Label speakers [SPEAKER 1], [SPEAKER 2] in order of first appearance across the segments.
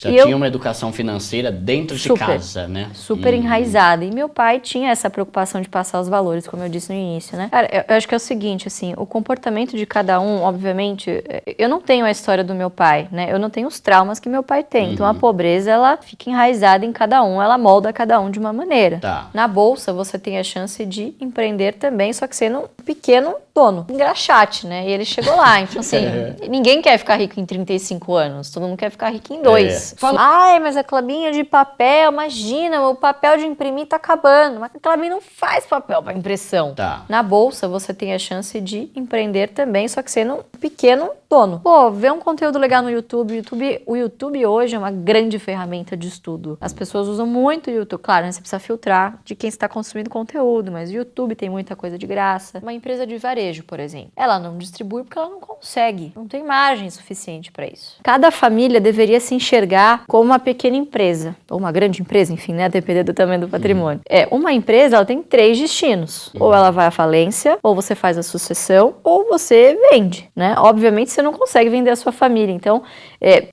[SPEAKER 1] Já tinha uma educação financeira dentro de casa, né?
[SPEAKER 2] Super enraizada. E meu pai tinha essa preocupação de passar os valores, como eu disse no início, né? Cara, eu acho que é o seguinte, assim, o comportamento de cada um, obviamente, eu não tenho a história do meu pai, né? Eu não tenho os traumas que meu pai tem. Então a pobreza, ela fica enraizada em cada um, ela molda cada um de uma maneira.
[SPEAKER 1] Tá.
[SPEAKER 2] Na bolsa, você tem a chance de empreender também, só que sendo um pequeno dono. Engraxate, né? E ele chegou lá. Então, assim, ninguém quer ficar rico em 35 anos. Todo mundo quer ficar rico em 2. Ai, mas a clubinha de papel, imagina, o papel de imprimir tá acabando. Mas a clubinha não faz papel para impressão.
[SPEAKER 1] Tá.
[SPEAKER 2] Na bolsa, você tem a chance de empreender também, só que sendo um pequeno dono. Pô, vê um conteúdo legal no YouTube. O YouTube hoje é uma grande ferramenta de estudo. As pessoas usam muito o YouTube. Claro, né, você precisa filtrar de quem está consumindo conteúdo, mas o YouTube tem muita coisa de graça. Uma empresa de varejo, por exemplo, ela não distribui porque ela não consegue. Não tem margem suficiente para isso. Cada família deveria se enxergar como uma pequena empresa, ou uma grande empresa, enfim, né, a depender do tamanho do patrimônio. Uma empresa, ela tem 3 destinos. Ou ela vai à falência, ou você faz a sucessão, ou você vende, né? Obviamente, você não consegue vender a sua família. Então,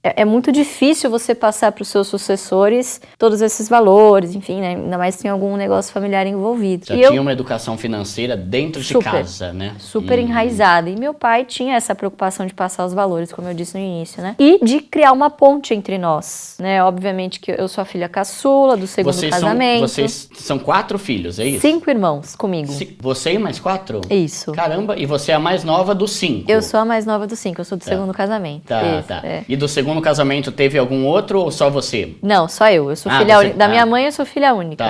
[SPEAKER 2] é muito difícil você passar para os seus sucessores todos esses valores, enfim, né? Ainda mais se tem algum negócio familiar envolvido.
[SPEAKER 1] Já tinha uma educação financeira dentro de casa, né?
[SPEAKER 2] Super enraizada. E meu pai tinha essa preocupação de passar os valores, como eu disse no início, né? E de criar uma ponte entre nós, né? Obviamente que eu sou a filha caçula do segundo casamento.
[SPEAKER 1] Vocês são 4 filhos, é isso?
[SPEAKER 2] 5 irmãos comigo.
[SPEAKER 1] Você e mais 4?
[SPEAKER 2] Isso.
[SPEAKER 1] Caramba, e você é a mais nova dos 5?
[SPEAKER 2] Eu sou a mais nova dos 5, eu sou do segundo casamento.
[SPEAKER 1] Tá. E do segundo casamento teve algum outro ou só você?
[SPEAKER 2] Não, só eu. Eu sou filha única. Da minha mãe, eu sou filha única.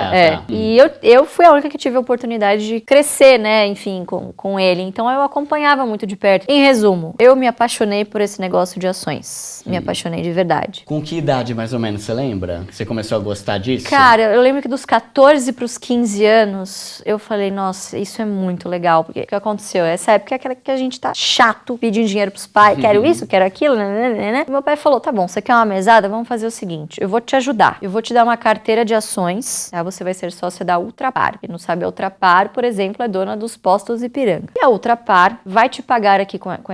[SPEAKER 2] E eu fui a única que tive a oportunidade de crescer, né, enfim, com ele. Então eu acompanhava muito de perto. Em resumo, eu me apaixonei por esse negócio de ações. Me apaixonei de verdade.
[SPEAKER 1] Com que idade, mais ou menos, você lembra? Você começou a gostar disso?
[SPEAKER 2] Cara, eu lembro que dos 14 para os 15 anos, eu falei, nossa, isso é muito legal. Porque o que aconteceu? Essa época é aquela que a gente tá chato, pedindo dinheiro pros pais, quero isso, quero aquilo, né? E meu pai falou, tá bom, você quer uma mesada? Vamos fazer o seguinte, eu vou te ajudar. Eu vou te dar uma carteira de ações, tá? Você vai ser sócia da Ultrapar. Quem não sabe, a Ultrapar, por exemplo, é dona dos postos Ipiranga. E a Ultrapar vai te pagar aqui com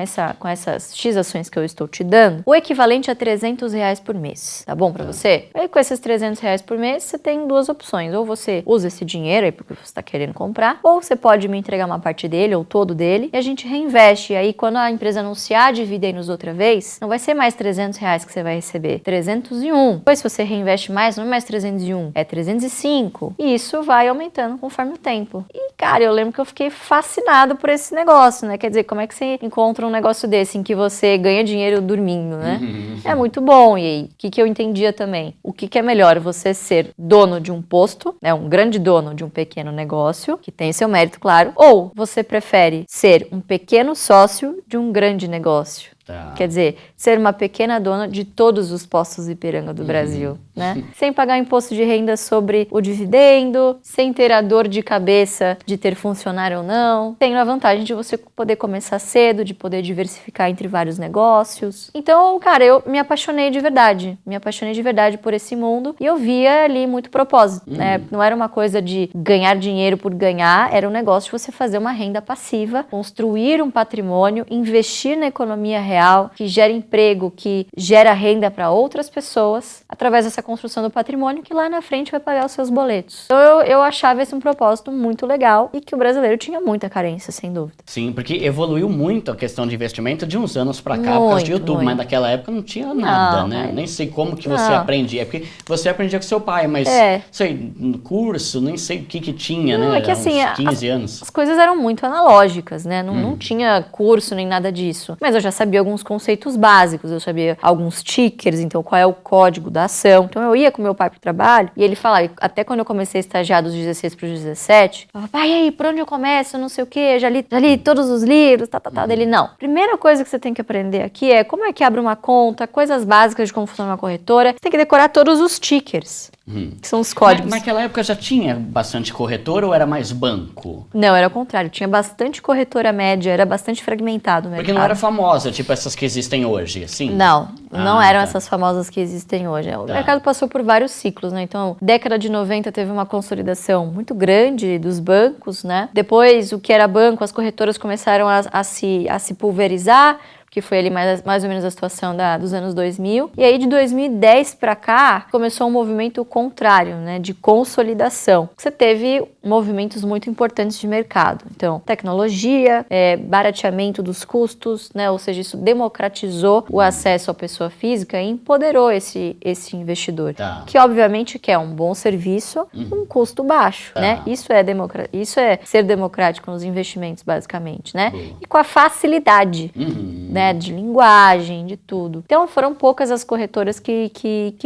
[SPEAKER 2] essas X ações que eu estou te dando, o equivalente a R$300 por mês. Tá bom pra você? Aí com esses R$300 por mês, você tem 2 opções. Ou você usa esse dinheiro aí porque você tá querendo comprar, ou você pode me entregar uma parte dele ou todo dele e a gente reinveste. E aí quando a empresa anunciar a dividendos outra vez, não vai ser mais R$300 que você vai receber, 301. Depois se você reinveste mais, não é mais 301, é 305. E isso vai aumentando conforme o tempo. E cara, eu lembro que eu fiquei fascinado por esse negócio, né? Quer dizer, como é que você encontra um negócio desse em que você ganha dinheiro dormindo, né? É muito bom. E aí, o que eu entendia também? O que é melhor? Você ser dono de um posto, né? Um grande dono de um pequeno negócio, que tem seu mérito, claro, ou você prefere ser um pequeno sócio de um grande negócio?
[SPEAKER 1] Tá.
[SPEAKER 2] Quer dizer, ser uma pequena dona de todos os postos Ipiranga do Brasil, né? Sem pagar imposto de renda sobre o dividendo, sem ter a dor de cabeça de ter funcionário ou não, tendo a vantagem de você poder começar cedo, de poder diversificar entre vários negócios. Então, cara, eu me apaixonei de verdade por esse mundo e eu via ali muito propósito, né? Não era uma coisa de ganhar dinheiro por ganhar, era um negócio de você fazer uma renda passiva, construir um patrimônio, investir na economia real, que gera emprego, que gera renda para outras pessoas, através dessa construção do patrimônio, que lá na frente vai pagar os seus boletos. Então eu achava esse um propósito muito legal e que o brasileiro tinha muita carência, sem dúvida.
[SPEAKER 1] Sim, porque evoluiu muito a questão de investimento de uns anos para cá, por causa de YouTube, mas naquela época não tinha nada, né? Nem sei como que você aprendia, é porque você aprendia com seu pai, mas sei, no curso, nem sei o que tinha, né?
[SPEAKER 2] É que assim,
[SPEAKER 1] 15 anos.
[SPEAKER 2] As coisas eram muito analógicas, né? Não tinha curso nem nada disso, mas eu já sabia alguns conceitos básicos, eu sabia alguns tickers, então qual é o código da ação. Então eu ia com meu pai pro trabalho e ele falava, até quando eu comecei a estagiar dos 16 para os 17, eu falava, pai, e aí, por onde eu começo? Não sei o quê, já li todos os livros, Dele, não. Primeira coisa que você tem que aprender aqui é como é que abre uma conta, coisas básicas de como funciona uma corretora, você tem que decorar todos os tickers. Que são os códigos.
[SPEAKER 1] Mas naquela época já tinha bastante corretora ou era mais banco?
[SPEAKER 2] Não, era o contrário. Tinha bastante corretora média, era bastante fragmentado o mercado.
[SPEAKER 1] Porque não era famosa, tipo essas que existem hoje, assim?
[SPEAKER 2] Não eram essas famosas que existem hoje. O mercado passou por vários ciclos, né? Então, década de 90 teve uma consolidação muito grande dos bancos, né? Depois, o que era banco, as corretoras começaram a se pulverizar, que foi ali mais ou menos a situação dos anos 2000. E aí de 2010 para cá, começou um movimento contrário, né, de consolidação. Você teve movimentos muito importantes de mercado. Então, tecnologia, barateamento dos custos, né, ou seja, isso democratizou o acesso à pessoa física e empoderou esse investidor, que obviamente quer um bom serviço, um custo baixo, né? Isso é ser democrático nos investimentos, basicamente, né? E com a facilidade, né, de linguagem, de tudo. Então, foram poucas as corretoras que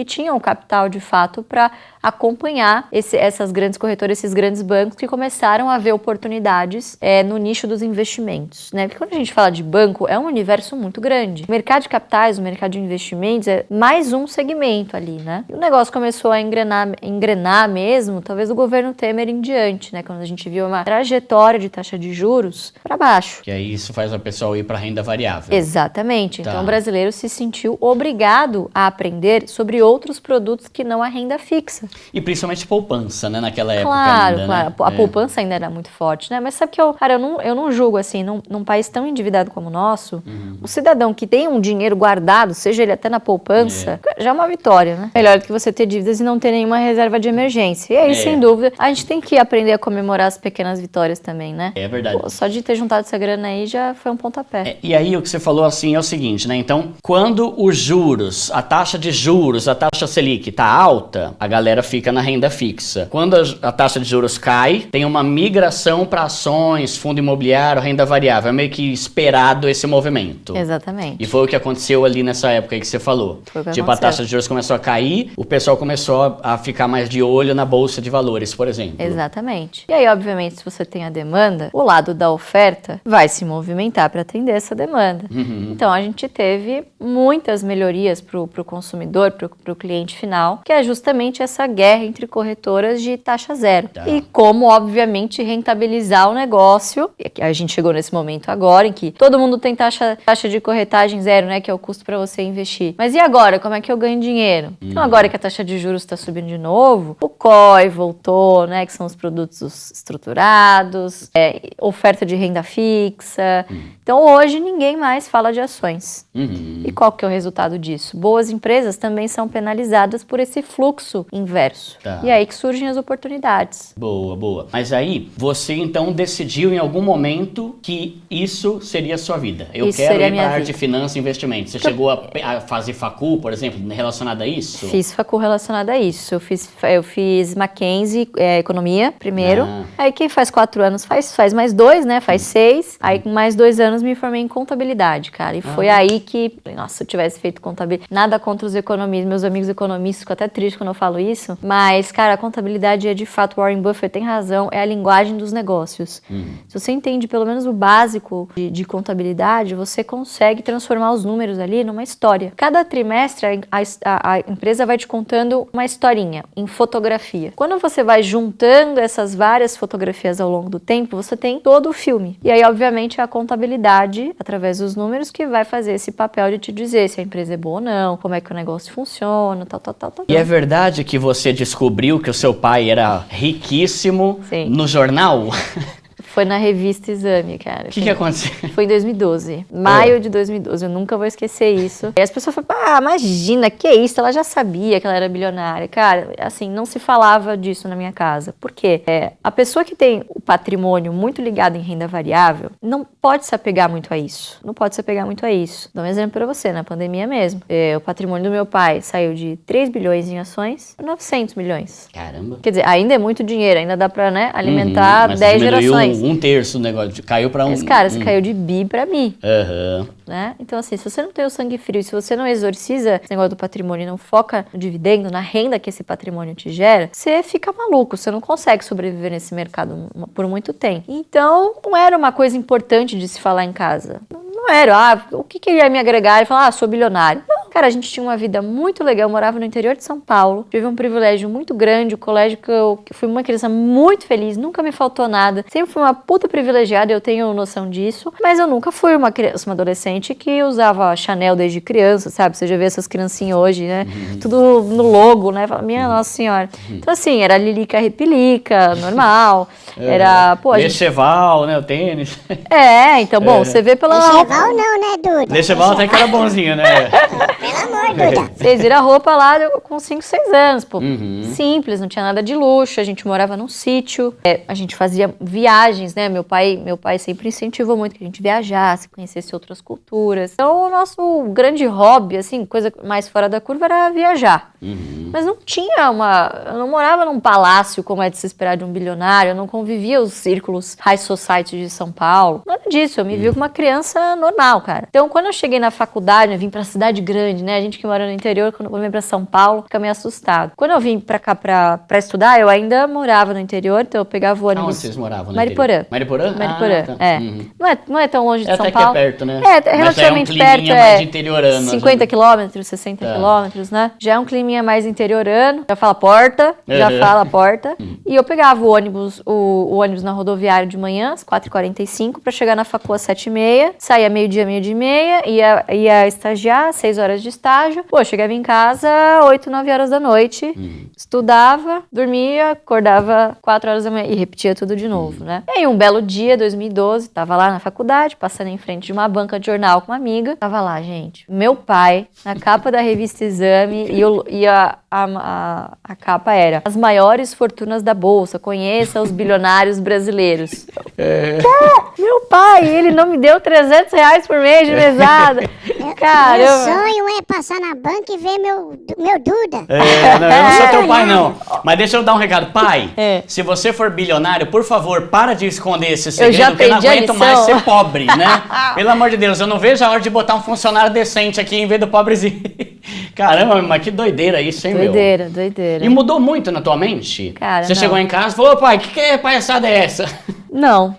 [SPEAKER 2] tinham capital, de fato, para acompanhar essas grandes corretoras, esses grandes bancos que começaram a ver oportunidades no nicho dos investimentos, né? Porque quando a gente fala de banco, é um universo muito grande. O mercado de capitais, o mercado de investimentos é mais um segmento ali, né? E o negócio começou a engrenar mesmo, talvez do governo Temer em diante, né? Quando a gente viu uma trajetória de taxa de juros para baixo.
[SPEAKER 1] Que aí isso faz a pessoa ir para renda variável.
[SPEAKER 2] Exatamente. Então o brasileiro se sentiu obrigado a aprender sobre outros produtos que não a renda fixa.
[SPEAKER 1] E principalmente poupança, né? Naquela época
[SPEAKER 2] ainda,
[SPEAKER 1] né?
[SPEAKER 2] Claro. A poupança ainda era muito forte, né? Mas sabe que eu não julgo assim, num país tão endividado como o nosso, o cidadão que tem um dinheiro guardado, seja ele até na poupança, já é uma vitória, né? Melhor do que você ter dívidas e não ter nenhuma reserva de emergência. E aí, sem dúvida, a gente tem que aprender a comemorar as pequenas vitórias também, né?
[SPEAKER 1] É verdade.
[SPEAKER 2] Pô, só de ter juntado essa grana aí já foi um pontapé.
[SPEAKER 1] E aí o que você falou assim é o seguinte, né? Então, quando os juros, a taxa de juros, a taxa Selic tá alta, a galera fica na renda fixa. Quando a taxa de juros cai, tem uma migração para ações, fundo imobiliário, renda variável. É meio que esperado esse movimento.
[SPEAKER 2] Exatamente.
[SPEAKER 1] E foi o que aconteceu ali nessa época aí que você falou. Tipo, a taxa de juros começou a cair, o pessoal começou a ficar mais de olho na bolsa de valores, por exemplo.
[SPEAKER 2] Exatamente. E aí, obviamente, se você tem a demanda, o lado da oferta vai se movimentar para atender essa demanda. Então, a gente teve muitas melhorias para o consumidor, para o cliente final, que é justamente essa guerra entre corretoras de taxa zero. E como, obviamente, rentabilizar o negócio. E a gente chegou nesse momento agora em que todo mundo tem taxa de corretagem zero, né, que é o custo para você investir. Mas e agora? Como é que eu ganho dinheiro? Então, agora que a taxa de juros está subindo de novo, o COI voltou, né, que são os produtos estruturados, oferta de renda fixa. Então, hoje, ninguém mais fala de ações. E qual que é o resultado disso? Boas empresas também são penalizadas por esse fluxo inverso. E aí que surgem as oportunidades.
[SPEAKER 1] Boa. Mas aí, você então decidiu em algum momento que isso seria a sua vida. Eu quero ir para a área de finanças e investimentos. Você chegou a fazer facul, por exemplo, relacionada a isso?
[SPEAKER 2] Fiz facul relacionada a isso. Eu fiz Mackenzie, economia, primeiro. Aí quem faz 4 anos faz mais 2, né? Faz 6. Aí com mais 2 anos me formei em contabilidade, cara. E foi aí que, nossa, se eu tivesse feito contabilidade, nada contra os economistas, meus amigos economistas, fico até triste quando eu falo isso. Mas, cara, a contabilidade é de fato, Warren Buffett tem razão, é a linguagem dos negócios. Se você entende pelo menos o básico de contabilidade, você consegue transformar os números ali numa história. Cada trimestre a empresa vai te contando uma historinha em fotografia. Quando você vai juntando essas várias fotografias ao longo do tempo, você tem todo o filme. E aí, obviamente, é a contabilidade, através dos números, que vai fazer esse papel de te dizer se a empresa é boa ou não, como é que o negócio funciona, tal.
[SPEAKER 1] E é verdade que você descobriu que o seu pai era riquíssimo no jornal?
[SPEAKER 2] Foi na revista Exame, cara.
[SPEAKER 1] O que aconteceu?
[SPEAKER 2] Foi em 2012. Maio de 2012. Eu nunca vou esquecer isso. E as pessoas falam, imagina, que isso? Ela já sabia que ela era bilionária. Cara, assim, não se falava disso na minha casa. Por quê? A pessoa que tem o patrimônio muito ligado em renda variável não pode se apegar muito a isso. Dou um exemplo pra você, na pandemia mesmo. O patrimônio do meu pai saiu de 3 bilhões em ações para 900 milhões.
[SPEAKER 1] Caramba.
[SPEAKER 2] Quer dizer, ainda é muito dinheiro, ainda dá pra, né, alimentar 10 gerações.
[SPEAKER 1] Um terço do negócio, caiu pra
[SPEAKER 2] Mas, cara, você caiu de bi pra mi.
[SPEAKER 1] Aham.
[SPEAKER 2] Né? Então, assim, se você não tem o sangue frio, se você não exorciza esse negócio do patrimônio e não foca no dividendo, na renda que esse patrimônio te gera, você fica maluco, você não consegue sobreviver nesse mercado por muito tempo. Então, não era uma coisa importante de se falar em casa. Não era, o que ia me agregar? E falar, sou bilionário. Não, cara, a gente tinha uma vida muito legal. Eu morava no interior de São Paulo. Tive um privilégio muito grande. O colégio que eu fui uma criança muito feliz. Nunca me faltou nada. Sempre fui uma puta privilegiada. Eu tenho noção disso. Mas eu nunca fui uma criança, uma adolescente que usava Chanel desde criança, sabe? Você já vê essas criancinhas hoje, né? Tudo no logo, né? Fala, minha Nossa Senhora. Então, assim, era Lilica Repelica, normal. Era, pô...
[SPEAKER 1] Lecheval, né? O tênis.
[SPEAKER 2] Então, bom, você vê pela...
[SPEAKER 3] Lecheval não, né, Duda?
[SPEAKER 1] Lecheval até que era bonzinho, né?
[SPEAKER 3] Pelo amor, Duda.
[SPEAKER 2] Vocês viram a roupa lá com 5, 6 anos, pô. Simples, não tinha nada de luxo. A gente morava num sítio. A gente fazia viagens, né? Meu pai sempre incentivou muito que a gente viajasse, conhecesse outras culturas. Então, o nosso grande hobby, assim, coisa mais fora da curva era viajar. Mas não tinha eu não morava num palácio como é de se esperar de um bilionário, eu não convivia os círculos high society de São Paulo. Nada disso, eu me vi como uma criança normal, cara. Então, quando eu cheguei na faculdade, eu vim pra cidade grande, né? A gente que mora no interior, quando eu vim pra São Paulo, fica meio assustado. Quando eu vim pra cá pra estudar, eu ainda morava no interior, então eu pegava o ônibus...
[SPEAKER 1] Onde vocês moravam?
[SPEAKER 2] Mariporã.
[SPEAKER 1] Mariporã?
[SPEAKER 2] Mariporã,
[SPEAKER 1] tá.
[SPEAKER 2] Não é tão longe de São
[SPEAKER 1] até
[SPEAKER 2] Paulo.
[SPEAKER 1] Que é perto, né?
[SPEAKER 2] É relativamente perto,
[SPEAKER 1] mais interiorano.
[SPEAKER 2] 50 quilômetros, 60 quilômetros, né? Já é um climinha mais interiorano, já fala porta. E eu pegava o ônibus na rodoviária de manhã, às 4h45, pra chegar na facu às 7h30, saía meio-dia e meia, ia estagiar, 6 horas de estágio. Pô, chegava em casa 8, 9 horas da noite, estudava, dormia, acordava 4 horas da manhã e repetia tudo de novo, né? E aí, um belo dia, 2012, tava lá na faculdade, passando em frente de uma banca de jornal com uma amiga. Tava lá, gente, meu pai, na capa da revista Exame, e a capa era: as maiores fortunas da bolsa, conheça os bilionários brasileiros. Meu pai, ele não me deu R$300 por mês de mesada. Caramba.
[SPEAKER 3] Meu sonho é passar na banca e ver meu Duda.
[SPEAKER 1] Não, eu não sou teu pai, não. Mas deixa eu dar um recado. Pai, se você for bilionário, por favor, para de esconder esse segredo, porque eu não aguento mais ser pobre, né? Pelo amor de Deus, eu não vejo a hora de botar um funcionário decente aqui em vez do pobrezinho. Caramba, mas que doideira isso, hein, meu?
[SPEAKER 2] Doideira.
[SPEAKER 1] E mudou muito na tua mente?
[SPEAKER 2] Cara,
[SPEAKER 1] você chegou em casa e falou, pai, que palhaçada é essa?
[SPEAKER 2] Não,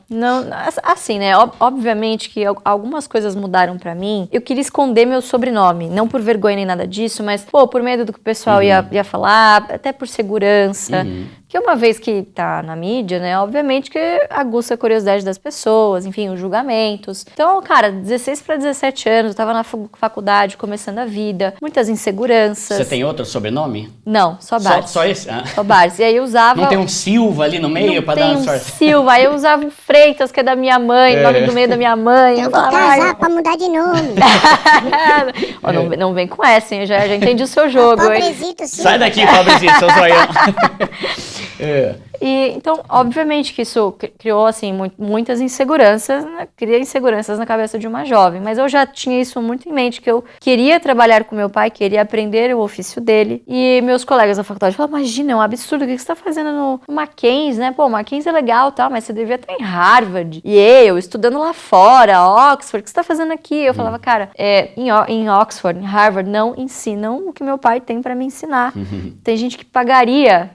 [SPEAKER 2] assim, né, obviamente que algumas coisas mudaram pra mim. Eu queria esconder meu sobrenome, não por vergonha nem nada disso, mas, pô, por medo do que o pessoal ia falar, até por segurança. Que uma vez que tá na mídia, né, obviamente que aguça a curiosidade das pessoas, enfim, os julgamentos. Então, cara, 16 para 17 anos, eu tava na faculdade, começando a vida, muitas inseguranças.
[SPEAKER 1] Você tem outro sobrenome?
[SPEAKER 2] Não, só Bartz.
[SPEAKER 1] Só esse?
[SPEAKER 2] Só Bartz. E aí eu usava...
[SPEAKER 1] Não tem um Silva ali no meio pra dar uma sorte?
[SPEAKER 2] Silva, aí eu usava o Freitas, que é da minha mãe, o nome do meio da minha mãe.
[SPEAKER 3] Eu vou casar pra mudar de nome.
[SPEAKER 2] Não vem com essa, hein? Eu já entendi o seu jogo.
[SPEAKER 3] Pobrezito, sim.
[SPEAKER 1] Sai daqui, pobrezinho, seu zoião.
[SPEAKER 2] E, então, obviamente que isso criou, assim, muitas inseguranças, né? Cria inseguranças na cabeça de uma jovem, mas eu já tinha isso muito em mente, que eu queria trabalhar com meu pai, queria aprender o ofício dele, e meus colegas da faculdade falavam, imagina, é um absurdo, o que você tá fazendo no Mackenzie, né? Pô, Mackenzie é legal, tal, mas você devia estar em Harvard, e eu, estudando lá fora, Oxford, o que você tá fazendo aqui? Eu falava, cara, em Oxford, em Harvard, não ensinam o que meu pai tem pra me ensinar. Tem gente que pagaria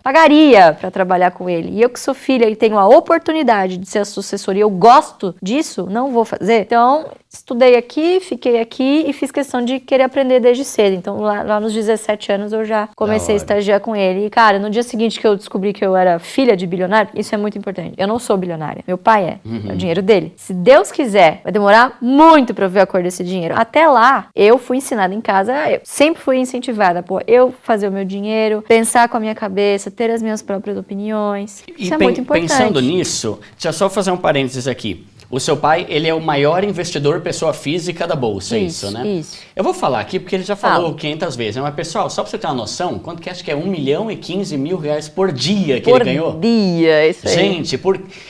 [SPEAKER 2] pra trabalhar com ele. E eu que sou filha e tenho a oportunidade de ser a sucessora e eu gosto disso, não vou fazer. Então, estudei aqui, fiquei aqui e fiz questão de querer aprender desde cedo. Então, lá nos 17 anos eu já comecei a estagiar com ele. E, cara, no dia seguinte que eu descobri que eu era filha de bilionário, isso é muito importante. Eu não sou bilionária. Meu pai é. É o dinheiro dele. Se Deus quiser, vai demorar muito pra eu ver a cor desse dinheiro. Até lá, eu fui ensinada em casa, eu sempre fui incentivada, eu fazer o meu dinheiro, pensar com a minha cabeça, ter as minhas próprias opiniões. Isso é muito importante.
[SPEAKER 1] Pensando nisso, deixa eu só fazer um parênteses aqui. O seu pai, ele é o maior investidor pessoa física da bolsa, isso, né?
[SPEAKER 2] Isso.
[SPEAKER 1] Eu vou falar aqui porque ele já falou 500 vezes, né? Mas, pessoal, só pra você ter uma noção, quanto que acha que é R$1.015.000 por dia que ele ganhou?
[SPEAKER 2] Por dia, isso aí.
[SPEAKER 1] Gente,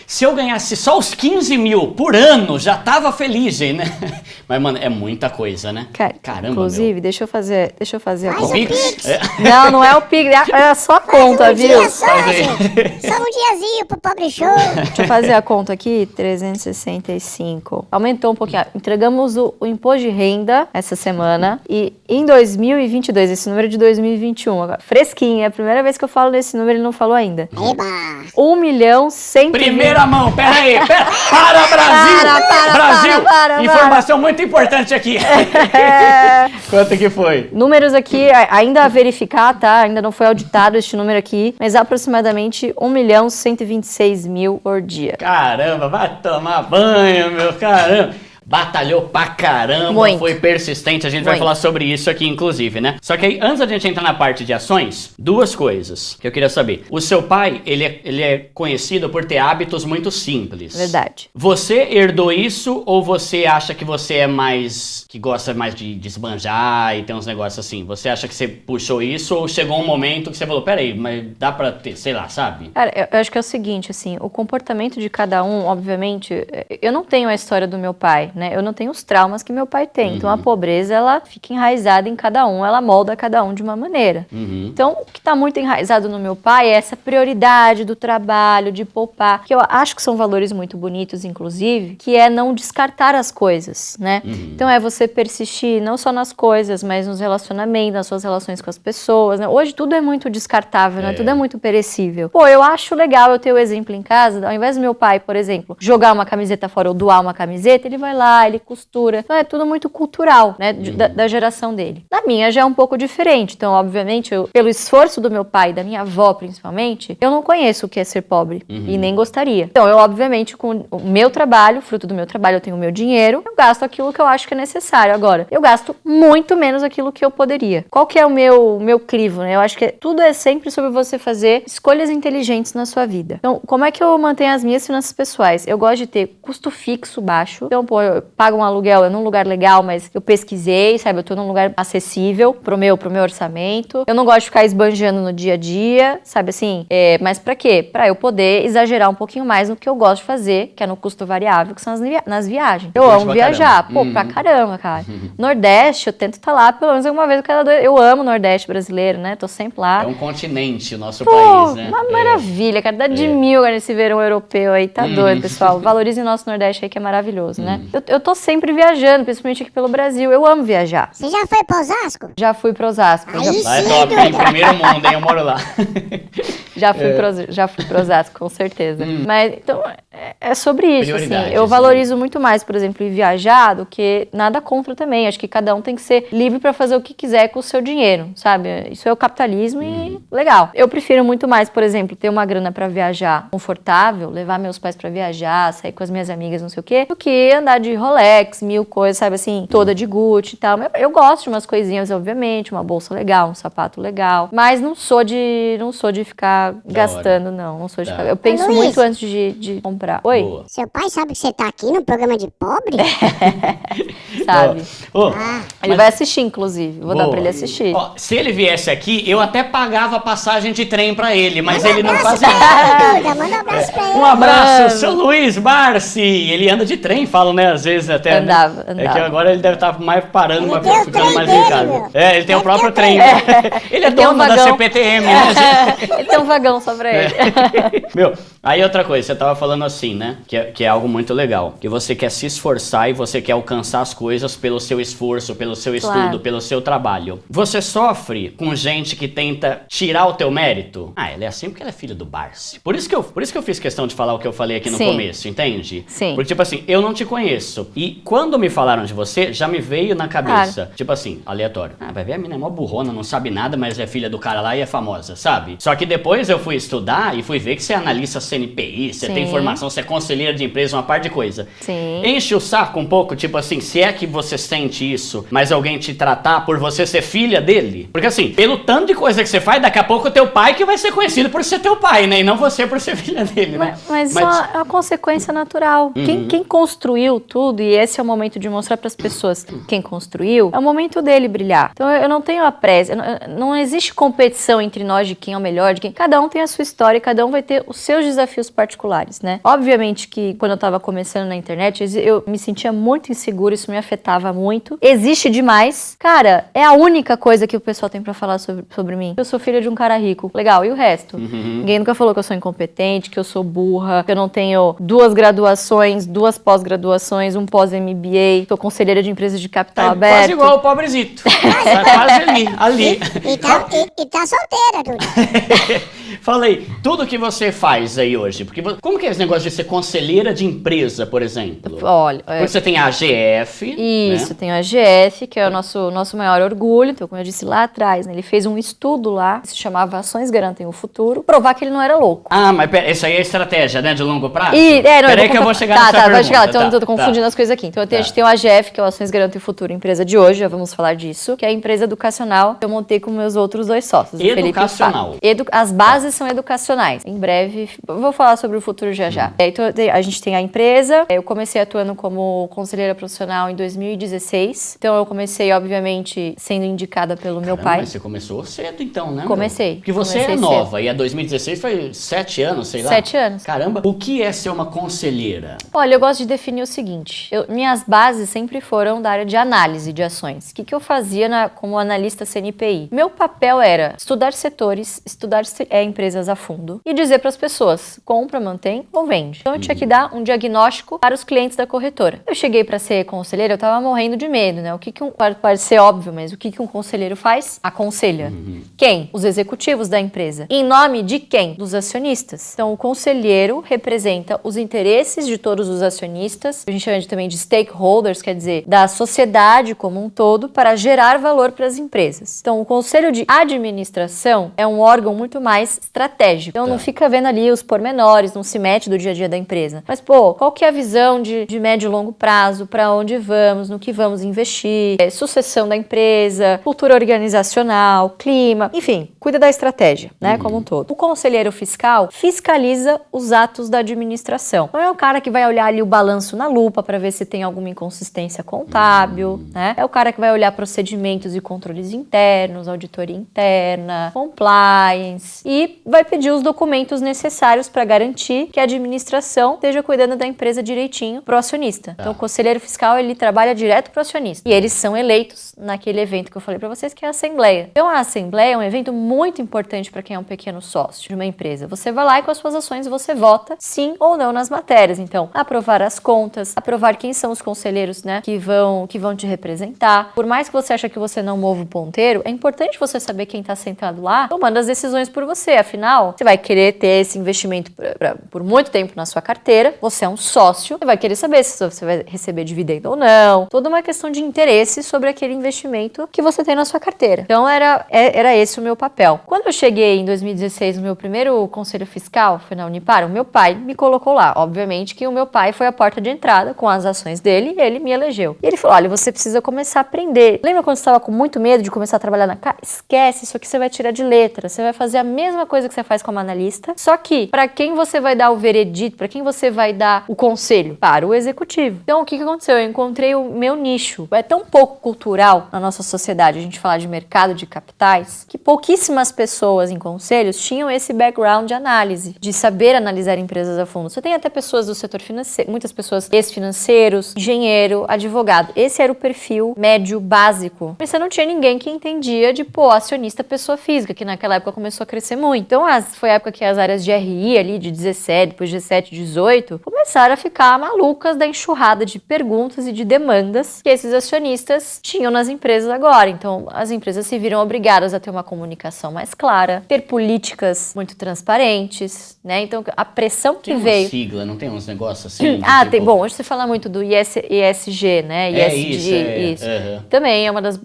[SPEAKER 1] se eu ganhasse só os 15 mil por ano, já tava feliz, gente, né? Mas, mano, é muita coisa, né? Caramba,
[SPEAKER 2] inclusive, deixa eu fazer a conta.
[SPEAKER 1] Pix?
[SPEAKER 2] Não é o Pix, é só a conta, viu?
[SPEAKER 3] Só um diazinho pro pobre show.
[SPEAKER 2] Deixa eu fazer a conta aqui, 360 65. Aumentou um pouquinho. Entregamos o imposto de renda essa semana e em 2022, esse número é de 2021, agora, fresquinho, é a primeira vez que eu falo desse número, ele não falou ainda.
[SPEAKER 3] Eba!
[SPEAKER 2] 1.100.000.
[SPEAKER 1] Primeira mão, peraí, para Brasil! Brasil!
[SPEAKER 2] Para.
[SPEAKER 1] Informação muito importante aqui. Quanto que foi?
[SPEAKER 2] Números aqui, ainda a verificar, tá? Ainda não foi auditado este número aqui, mas aproximadamente 1.126.000 por dia.
[SPEAKER 1] Caramba, vai tomar banho, meu caramba. Batalhou pra caramba,
[SPEAKER 2] Muito.
[SPEAKER 1] Foi persistente, a gente vai falar sobre isso aqui, inclusive, né? Só que aí, antes da gente entrar na parte de ações, duas coisas que eu queria saber. O seu pai, ele é conhecido por ter hábitos muito simples.
[SPEAKER 2] Verdade.
[SPEAKER 1] Você herdou isso ou você acha que você é mais... que gosta mais de esbanjar e tem uns negócios assim? Você acha que você puxou isso ou chegou um momento que você falou, peraí, mas dá pra ter, sei lá, sabe?
[SPEAKER 2] Cara, eu acho que é o seguinte, assim, o comportamento de cada um, obviamente, eu não tenho a história do meu pai, né? Eu não tenho os traumas que meu pai tem. Então a pobreza, ela fica enraizada em cada um, ela molda cada um de uma maneira. Então o que tá muito enraizado no meu pai é essa prioridade do trabalho, de poupar, que eu acho que são valores muito bonitos, inclusive, que é não descartar as coisas, né? Então é você persistir não só nas coisas, mas nos relacionamentos, nas suas relações com as pessoas, né? Hoje tudo é muito descartável, né? Tudo é muito perecível. Pô, eu acho legal eu ter o exemplo em casa, ao invés do meu pai, por exemplo, jogar uma camiseta fora ou doar uma camiseta, ele vai lá, ele costura. Então é tudo muito cultural, né? Da geração dele. Na minha já é um pouco diferente. Então, obviamente, pelo esforço do meu pai e da minha avó, principalmente, eu não conheço o que é ser pobre. E nem gostaria. Então, eu, obviamente, com o meu trabalho, fruto do meu trabalho, eu tenho o meu dinheiro, eu gasto aquilo que eu acho que é necessário. Agora, eu gasto muito menos aquilo que eu poderia. Qual que é o meu crivo, né? Eu acho que tudo é sempre sobre você fazer escolhas inteligentes na sua vida. Então, como é que eu mantenho as minhas finanças pessoais? Eu gosto de ter custo fixo baixo. Então, pô, eu pago um aluguel, é num lugar legal, mas eu pesquisei, sabe? Eu tô num lugar acessível pro meu orçamento. Eu não gosto de ficar esbanjando no dia a dia, sabe assim? Mas pra quê? Pra eu poder exagerar um pouquinho mais no que eu gosto de fazer, que é no custo variável, que são nas viagens. Eu amo viajar. Pô, pra caramba, cara. Nordeste, eu tento estar lá pelo menos uma vez a cada 2. Eu amo o Nordeste brasileiro, né? Tô sempre lá.
[SPEAKER 1] É um continente, o nosso país, né?
[SPEAKER 2] Uma maravilha, cara. Dá de mil agora nesse verão europeu aí. Tá doido, pessoal. Valorizem o nosso Nordeste aí, que é maravilhoso, né? Eu tô sempre viajando, principalmente aqui pelo Brasil. Eu amo viajar.
[SPEAKER 3] Você já foi pra Osasco?
[SPEAKER 2] Já fui pra Osasco.
[SPEAKER 1] Lá é top, em primeiro mundo, hein? Eu moro lá.
[SPEAKER 2] Já fui pro Osasco, com certeza. Mas, então, é sobre isso, assim. Eu
[SPEAKER 1] né?
[SPEAKER 2] valorizo muito mais, por exemplo, ir viajar do que nada contra também. Acho que cada um tem que ser livre pra fazer o que quiser com o seu dinheiro, sabe? Isso é o capitalismo e legal. Eu prefiro muito mais, por exemplo, ter uma grana pra viajar confortável, levar meus pais pra viajar, sair com as minhas amigas, não sei o quê, do que andar de Rolex, 1000 coisas, sabe assim, toda de Gucci e tal. Eu gosto de umas coisinhas, obviamente, uma bolsa legal, um sapato legal, mas não sou de ficar gastando, não sou de ficar. Eu penso muito antes de comprar. Oi?
[SPEAKER 1] Boa.
[SPEAKER 3] Seu pai sabe que você tá aqui no programa de pobre?
[SPEAKER 2] Sabe? Ele vai assistir, inclusive. Vou dar pra ele assistir.
[SPEAKER 1] Se ele viesse aqui, eu até pagava passagem de trem pra ele, mas ele não fazia.
[SPEAKER 3] Manda um abraço pra ele.
[SPEAKER 1] Um abraço, seu Luiz Barsi. Ele anda de trem, falam, né? Às vezes até.
[SPEAKER 2] Andava.
[SPEAKER 1] É que agora ele deve estar mais parando, mas
[SPEAKER 3] tem o
[SPEAKER 1] ficando
[SPEAKER 3] trem
[SPEAKER 1] mais
[SPEAKER 3] dele,
[SPEAKER 1] em casa.
[SPEAKER 3] meu.
[SPEAKER 1] Ele tem o próprio trem. Ele é
[SPEAKER 2] tem um
[SPEAKER 1] dono da
[SPEAKER 2] vagão.
[SPEAKER 1] CPTM, né?
[SPEAKER 2] Ele tem um vagão só pra ele.
[SPEAKER 1] Meu, aí outra coisa, você tava falando assim, né? Que é algo muito legal. Que você quer se esforçar e você quer alcançar as coisas pelo seu esforço, pelo seu estudo, pelo seu trabalho. Você sofre com gente que tenta tirar o teu mérito? Ele é assim porque ele é filho do Barsi. Por isso que eu fiz questão de falar o que eu falei aqui no começo, entende?
[SPEAKER 2] Sim.
[SPEAKER 1] Porque, tipo assim, eu não te conheço. E quando me falaram de você, já me veio na cabeça. Tipo assim, aleatório. Vai ver, a mina é mó burrona, não sabe nada, mas é filha do cara lá e é famosa, sabe? Só que depois eu fui estudar e fui ver que você é analista CNPI, você tem formação, você é conselheira de empresa, uma parte de coisa.
[SPEAKER 2] Sim.
[SPEAKER 1] Enche o saco um pouco, tipo assim, se é que você sente isso, mas alguém te tratar por você ser filha dele. Porque assim, pelo tanto de coisa que você faz, daqui a pouco o teu pai que vai ser conhecido por ser teu pai, né? E não você por ser filha dele, né?
[SPEAKER 2] Mas é uma consequência natural. Quem construiu tudo, e esse é o momento de mostrar para as pessoas quem construiu, é o momento dele brilhar. Então eu não tenho a pressa, não existe competição entre nós de quem é o melhor, de quem. Cada um tem a sua história, cada um vai ter os seus desafios particulares, né? Obviamente que quando eu tava começando na internet, eu me sentia muito insegura, isso me afetava muito. Existe demais. Cara, é a única coisa que o pessoal tem pra falar sobre mim. Eu sou filha de um cara rico. Legal, e o resto? Ninguém nunca falou que eu sou incompetente, que eu sou burra, que eu não tenho 2 graduações, 2 pós-graduações, um pós-MBA, sou conselheira de empresas de capital aberto.
[SPEAKER 1] Quase igual o pobrezito. Quase ali.
[SPEAKER 3] E tá solteira, Duda.
[SPEAKER 1] Fala aí, tudo que você faz aí hoje, porque como que é esse negócio de ser conselheira de empresa, por exemplo?
[SPEAKER 2] Olha,
[SPEAKER 1] porque você tem a AGF.
[SPEAKER 2] Isso,
[SPEAKER 1] né?
[SPEAKER 2] tem a AGF, que é o nosso maior orgulho. Então, como eu disse lá atrás, né, ele fez um estudo lá, que se chamava Ações Garantem o Futuro, provar que ele não era louco.
[SPEAKER 1] Ah, mas pera, isso aí é estratégia, né, de longo prazo?
[SPEAKER 2] Peraí
[SPEAKER 1] que eu vou chegar nessa pergunta.
[SPEAKER 2] Vai chegar, então eu tô confundindo as coisas aqui. Então, a gente tem o AGF, que é o Ações Garantem o Futuro, empresa de hoje, já vamos falar disso, que é a empresa educacional que eu montei com meus outros 2 sócios.
[SPEAKER 1] Educacional.
[SPEAKER 2] As bases são educacionais. Em breve, vou falar sobre o futuro já. Então, a gente tem a empresa. Eu comecei atuando como conselheira profissional em 2016. Então, eu comecei, obviamente, sendo indicada pelo meu pai.
[SPEAKER 1] Mas você começou cedo, então, né?
[SPEAKER 2] Comecei.
[SPEAKER 1] Porque você é nova. E a 2016 foi 7 anos, sei lá.
[SPEAKER 2] 7 anos.
[SPEAKER 1] Caramba. O que é ser uma conselheira?
[SPEAKER 2] Olha, eu gosto de definir o seguinte. Minhas bases sempre foram da área de análise de ações. O que eu fazia como analista CNPI? Meu papel era estudar setores, estudar empresas a fundo e dizer para as pessoas, compra, mantém ou vende. Então eu tinha que dar um diagnóstico para os clientes da corretora. Eu cheguei para ser conselheira, eu tava morrendo de medo, né? Pode ser óbvio, mas o que um conselheiro faz? Aconselha. Quem? Os executivos da empresa. Em nome de quem? Dos acionistas. Então o conselheiro representa os interesses de todos os acionistas, a gente chama também de stakeholders, quer dizer, da sociedade como um todo, para gerar valor para as empresas. Então o conselho de administração é um órgão muito mais estratégico. Então não fica vendo ali os pormenores, não se mete do dia a dia da empresa. Mas, qual que é a visão de médio e longo prazo, para onde vamos, no que vamos investir, sucessão da empresa, cultura organizacional, clima, enfim, cuida da estratégia, né, como um todo. O conselheiro fiscal fiscaliza os atos da administração. Não é o cara que vai olhar ali o balanço na lupa para ver se tem alguma inconsistência contábil, né? É o cara que vai olhar procedimentos e controles internos, auditoria interna, compliance e vai pedir os documentos necessários para garantir que a administração esteja cuidando da empresa direitinho pro acionista. Então, o conselheiro fiscal, ele trabalha direto pro acionista. E eles são eleitos naquele evento que eu falei para vocês, que é a Assembleia. Então, a Assembleia é um evento muito importante para quem é um pequeno sócio de uma empresa. Você vai lá e com as suas ações você vota sim ou não nas matérias. Então, aprovar as contas, aprovar quem são os conselheiros, né, que vão te representar. Por mais que você ache que você não mova o ponteiro, é importante você saber quem está sentado lá tomando as decisões por você. Afinal, você vai querer ter esse investimento por muito tempo na sua carteira, você é um sócio, você vai querer saber se você vai receber dividendo ou não. Toda uma questão de interesse sobre aquele investimento que você tem na sua carteira. Então, era esse o meu papel. Quando eu cheguei em 2016 no meu primeiro conselho fiscal, foi na Unipar, o meu pai me colocou lá. Obviamente que o meu pai foi a porta de entrada com as ações dele e ele me elegeu. E ele falou, olha, você precisa começar a aprender. Lembra quando você estava com muito medo de começar a trabalhar na casa? Esquece, isso aqui você vai tirar de letra. Você vai fazer a mesma coisa que você faz como analista, só que para quem você vai dar o veredito, para quem você vai dar o conselho? Para o executivo. Então, o que aconteceu? Eu encontrei o meu nicho. É tão pouco cultural na nossa sociedade a gente falar de mercado de capitais, que pouquíssimas pessoas em conselhos tinham esse background de análise, de saber analisar empresas a fundo. Você tem até pessoas do setor financeiro, muitas pessoas ex-financeiros, engenheiro, advogado. Esse era o perfil médio básico. Mas você não tinha ninguém que entendia de, acionista pessoa física, que naquela época começou a crescer muito. Então, foi a época que as áreas de RI ali, de 17, depois 17, 18, começaram a ficar malucas da enxurrada de perguntas e de demandas que esses acionistas tinham nas empresas agora. Então, as empresas se viram obrigadas a ter uma comunicação mais clara, ter políticas muito transparentes, né? Então, a pressão que veio...
[SPEAKER 1] Tem uma sigla, não tem uns negócios assim?
[SPEAKER 2] Tem. Bom, hoje você fala muito do ESG, né? ESG, isso. Também é uma das...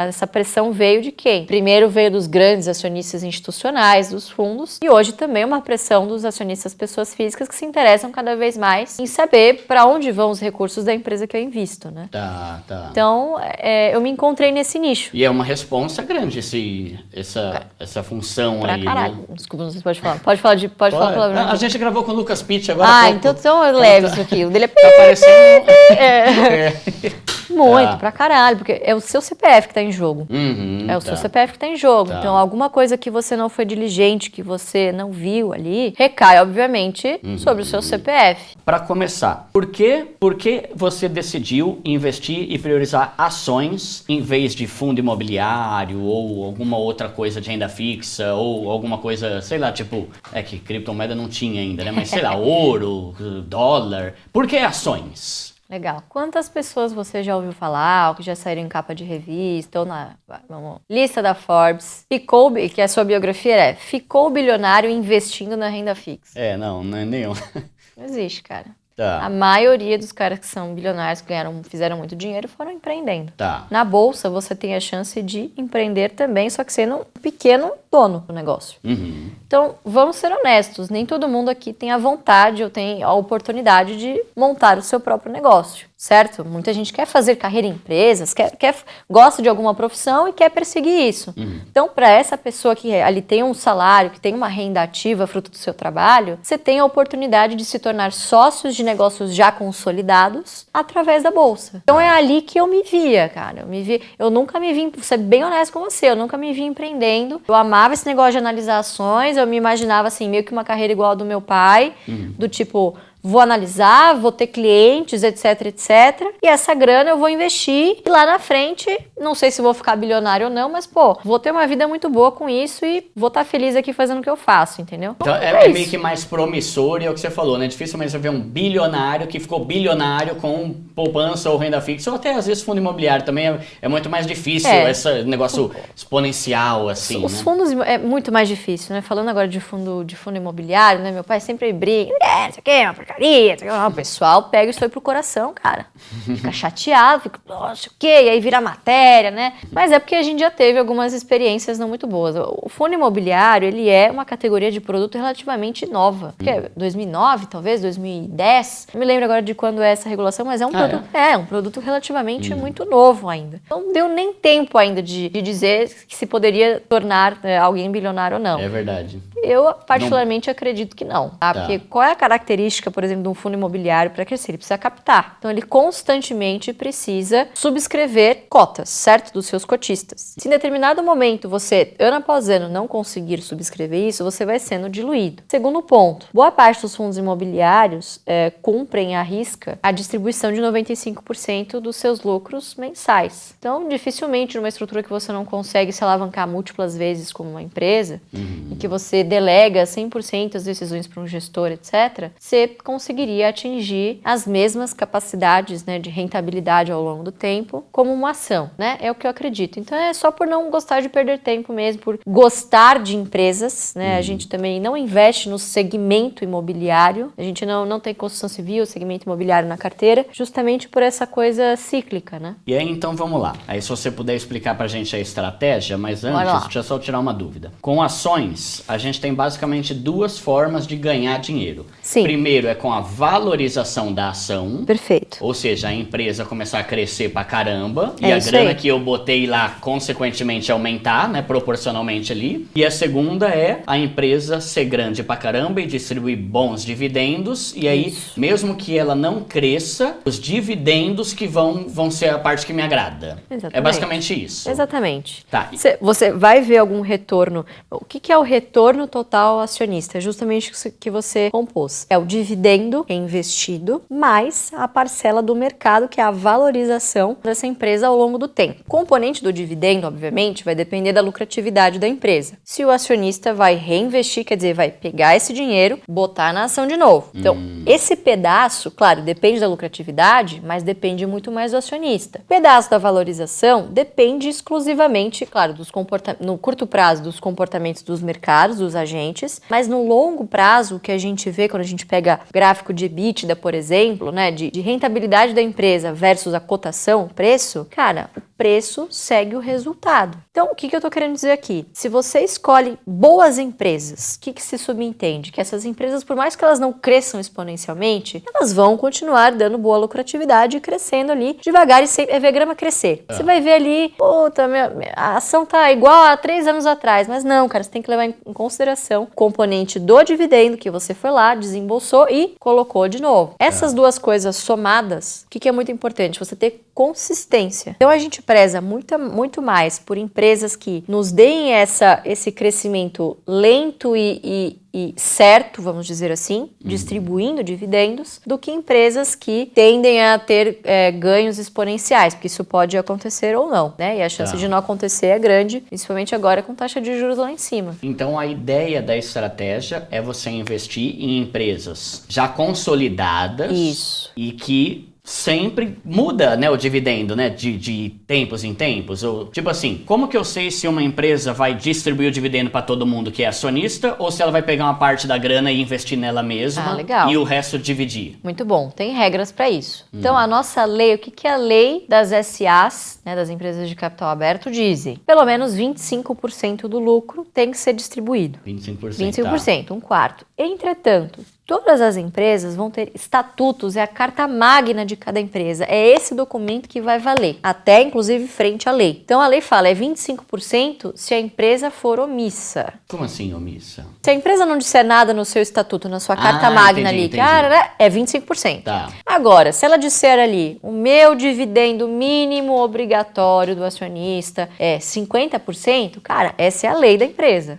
[SPEAKER 2] Essa pressão veio de quem? Primeiro veio dos grandes acionistas institucionais, dos fundos, e hoje também é uma pressão dos acionistas pessoas físicas que se interessam cada vez mais em saber para onde vão os recursos da empresa que eu invisto, né?
[SPEAKER 1] Tá.
[SPEAKER 2] Então, eu me encontrei nesse nicho.
[SPEAKER 1] E é uma responsa grande essa função
[SPEAKER 2] pra
[SPEAKER 1] aí.
[SPEAKER 2] caralho.
[SPEAKER 1] Né?
[SPEAKER 2] Desculpa, não sei se pode falar. Pode falar palavrão.
[SPEAKER 1] A gente gravou com o Lucas Pitt agora.
[SPEAKER 2] Então eu levo isso aqui. O dele é...
[SPEAKER 1] Tá parecendo...
[SPEAKER 2] Muito, pra caralho, porque é o seu CPF que tá em jogo. É o seu CPF que tá em jogo. Então, alguma coisa que você não foi diligente, que você não viu ali, recai, obviamente, sobre o seu CPF.
[SPEAKER 1] Para começar, por que você decidiu investir e priorizar ações em vez de fundo imobiliário ou alguma outra coisa de renda fixa ou alguma coisa, sei lá, tipo, é que criptomoeda não tinha ainda, né? Mas sei lá, ouro, dólar. Por que ações?
[SPEAKER 2] Legal. Quantas pessoas você já ouviu falar, ou que já saíram em capa de revista, ou na lista da Forbes, que a sua biografia ficou bilionário investindo na renda fixa?
[SPEAKER 1] Não é nenhum.
[SPEAKER 2] Não existe, cara.
[SPEAKER 1] Tá.
[SPEAKER 2] A maioria dos caras que são bilionários, que fizeram muito dinheiro, foram empreendendo.
[SPEAKER 1] Tá.
[SPEAKER 2] Na bolsa, você tem a chance de empreender também, só que sendo um pequeno dono do negócio. Então, vamos ser honestos, nem todo mundo aqui tem a vontade ou tem a oportunidade de montar o seu próprio negócio, certo? Muita gente quer fazer carreira em empresas, gosta de alguma profissão e quer perseguir isso. Então, para essa pessoa que ali tem um salário, que tem uma renda ativa fruto do seu trabalho, você tem a oportunidade de se tornar sócios de negócios já consolidados através da bolsa. Então, é ali que eu me via, cara. Eu nunca me vi, vou ser bem honesto com você, eu nunca me vi empreendendo. Eu amava esse negócio de analisar ações, eu me imaginava assim, meio que uma carreira igual a do meu pai, do tipo, vou analisar, vou ter clientes, etc, etc. E essa grana eu vou investir e lá na frente, não sei se vou ficar bilionário ou não, mas pô, vou ter uma vida muito boa com isso e vou estar feliz aqui fazendo o que eu faço, entendeu?
[SPEAKER 1] Então é meio que mais promissor e é o que você falou, né? Dificilmente você vê um bilionário que ficou bilionário com poupança ou renda fixa, ou até às vezes fundo imobiliário também é muito mais difícil, esse negócio exponencial, assim,
[SPEAKER 2] Os fundos é muito mais difícil, né? Falando agora de fundo imobiliário, né? Meu pai sempre briga, isso aqui é uma porcaria. O pessoal pega isso aí pro coração, cara. Fica chateado, fica, nossa, o quê? E aí vira matéria, né? Mas é porque a gente já teve algumas experiências não muito boas. O fundo imobiliário, ele é uma categoria de produto relativamente nova. Porque 2009, talvez, 2010. Não me lembro agora de quando é essa regulação, mas é um produto relativamente muito novo ainda. Então não deu nem tempo ainda de dizer que se poderia tornar alguém bilionário ou não.
[SPEAKER 1] É verdade.
[SPEAKER 2] Eu, particularmente, acredito que não. Tá? Porque qual é a característica, por exemplo, de um fundo imobiliário para crescer? Ele precisa captar. Então, ele constantemente precisa subscrever cotas, certo? Dos seus cotistas. Se em determinado momento você, ano após ano, não conseguir subscrever isso, você vai sendo diluído. Segundo ponto, boa parte dos fundos imobiliários cumprem à risca a distribuição de 95% dos seus lucros mensais. Então, dificilmente, numa estrutura que você não consegue se alavancar múltiplas vezes como uma empresa, e que você delega 100% as decisões para um gestor, etc., você conseguiria atingir as mesmas capacidades, né, de rentabilidade ao longo do tempo como uma ação, né? É o que eu acredito. Então é só por não gostar de perder tempo mesmo, por gostar de empresas, né? A gente também não investe no segmento imobiliário, a gente não tem construção civil, segmento imobiliário na carteira, justamente por essa coisa cíclica, né?
[SPEAKER 1] E aí, então, vamos lá. Aí, se você puder explicar pra gente a estratégia, mas antes, deixa eu só tirar uma dúvida. Com ações, a gente tem basicamente duas formas de ganhar dinheiro.
[SPEAKER 2] Sim.
[SPEAKER 1] Primeiro é com a valorização da ação.
[SPEAKER 2] Perfeito.
[SPEAKER 1] Ou seja, a empresa começar a crescer pra caramba e a grana que eu botei lá, consequentemente, aumentar, né, proporcionalmente ali. E a segunda é a empresa ser grande pra caramba e distribuir bons dividendos. E aí, mesmo que ela não cresça, os dividendos que vão ser a parte que me agrada.
[SPEAKER 2] Exatamente.
[SPEAKER 1] É basicamente isso.
[SPEAKER 2] Exatamente.
[SPEAKER 1] Tá.
[SPEAKER 2] Você vai ver algum retorno. O que é o retorno total ao acionista? É justamente o que você compôs. É o dividendo reinvestido mais a parcela do mercado, que é a valorização dessa empresa ao longo do tempo. O componente do dividendo, obviamente, vai depender da lucratividade da empresa. Se o acionista vai reinvestir, quer dizer, vai pegar esse dinheiro, botar na ação de novo. Então, esse pedaço, claro, depende da lucratividade, mas depende muito mais do acionista. O pedaço da valorização depende exclusivamente, claro, no curto prazo, dos comportamentos dos mercados, dos agentes, mas no longo prazo, o que a gente vê quando a gente pega gráfico de EBITDA, por exemplo, né, de rentabilidade da empresa versus a cotação, o preço, cara, o preço segue o resultado. Então, o que eu tô querendo dizer aqui? Se você escolhe boas empresas, o que se subentende? Que essas empresas, por mais que elas não cresçam exponencialmente, elas vão continuar dando boa lucratividade e crescendo ali devagar e sempre ver a grama crescer. Você vai ver ali, puta, a ação tá igual a 3 anos atrás, mas não, cara, você tem que levar em consideração o componente do dividendo que você foi lá, desembolsou e colocou de novo. Essas duas coisas somadas, o que é muito importante? Você ter consistência. Então a gente preza muito mais por empresas que nos deem esse crescimento lento e certo, vamos dizer assim, distribuindo dividendos, do que empresas que tendem a ter ganhos exponenciais, porque isso pode acontecer ou não, né? E a chance de não acontecer é grande, principalmente agora com taxa de juros lá em cima.
[SPEAKER 1] Então a ideia da estratégia é você investir em empresas já consolidadas.
[SPEAKER 2] Isso.
[SPEAKER 1] E que sempre muda, né, o dividendo, né, de tempos em tempos, ou tipo assim, como que eu sei se uma empresa vai distribuir o dividendo para todo mundo que é acionista, ou se ela vai pegar uma parte da grana e investir nela mesma,
[SPEAKER 2] legal.
[SPEAKER 1] E o resto dividir?
[SPEAKER 2] Muito bom, tem regras para isso. Então a nossa lei, o que a lei das SAs, né, das empresas de capital aberto, dizem? Pelo menos 25% do lucro tem que ser distribuído. 25%, um quarto. Entretanto, todas as empresas vão ter estatutos, é a carta magna de cada empresa. É esse documento que vai valer, até inclusive frente à lei. Então a lei fala, é 25% se a empresa for omissa.
[SPEAKER 1] Como assim omissa?
[SPEAKER 2] Se a empresa não disser nada no seu estatuto, na sua carta magna ali, cara, é 25%.
[SPEAKER 1] Tá.
[SPEAKER 2] Agora, se ela disser ali, o meu dividendo mínimo obrigatório do acionista é 50%, cara, essa é a lei da empresa.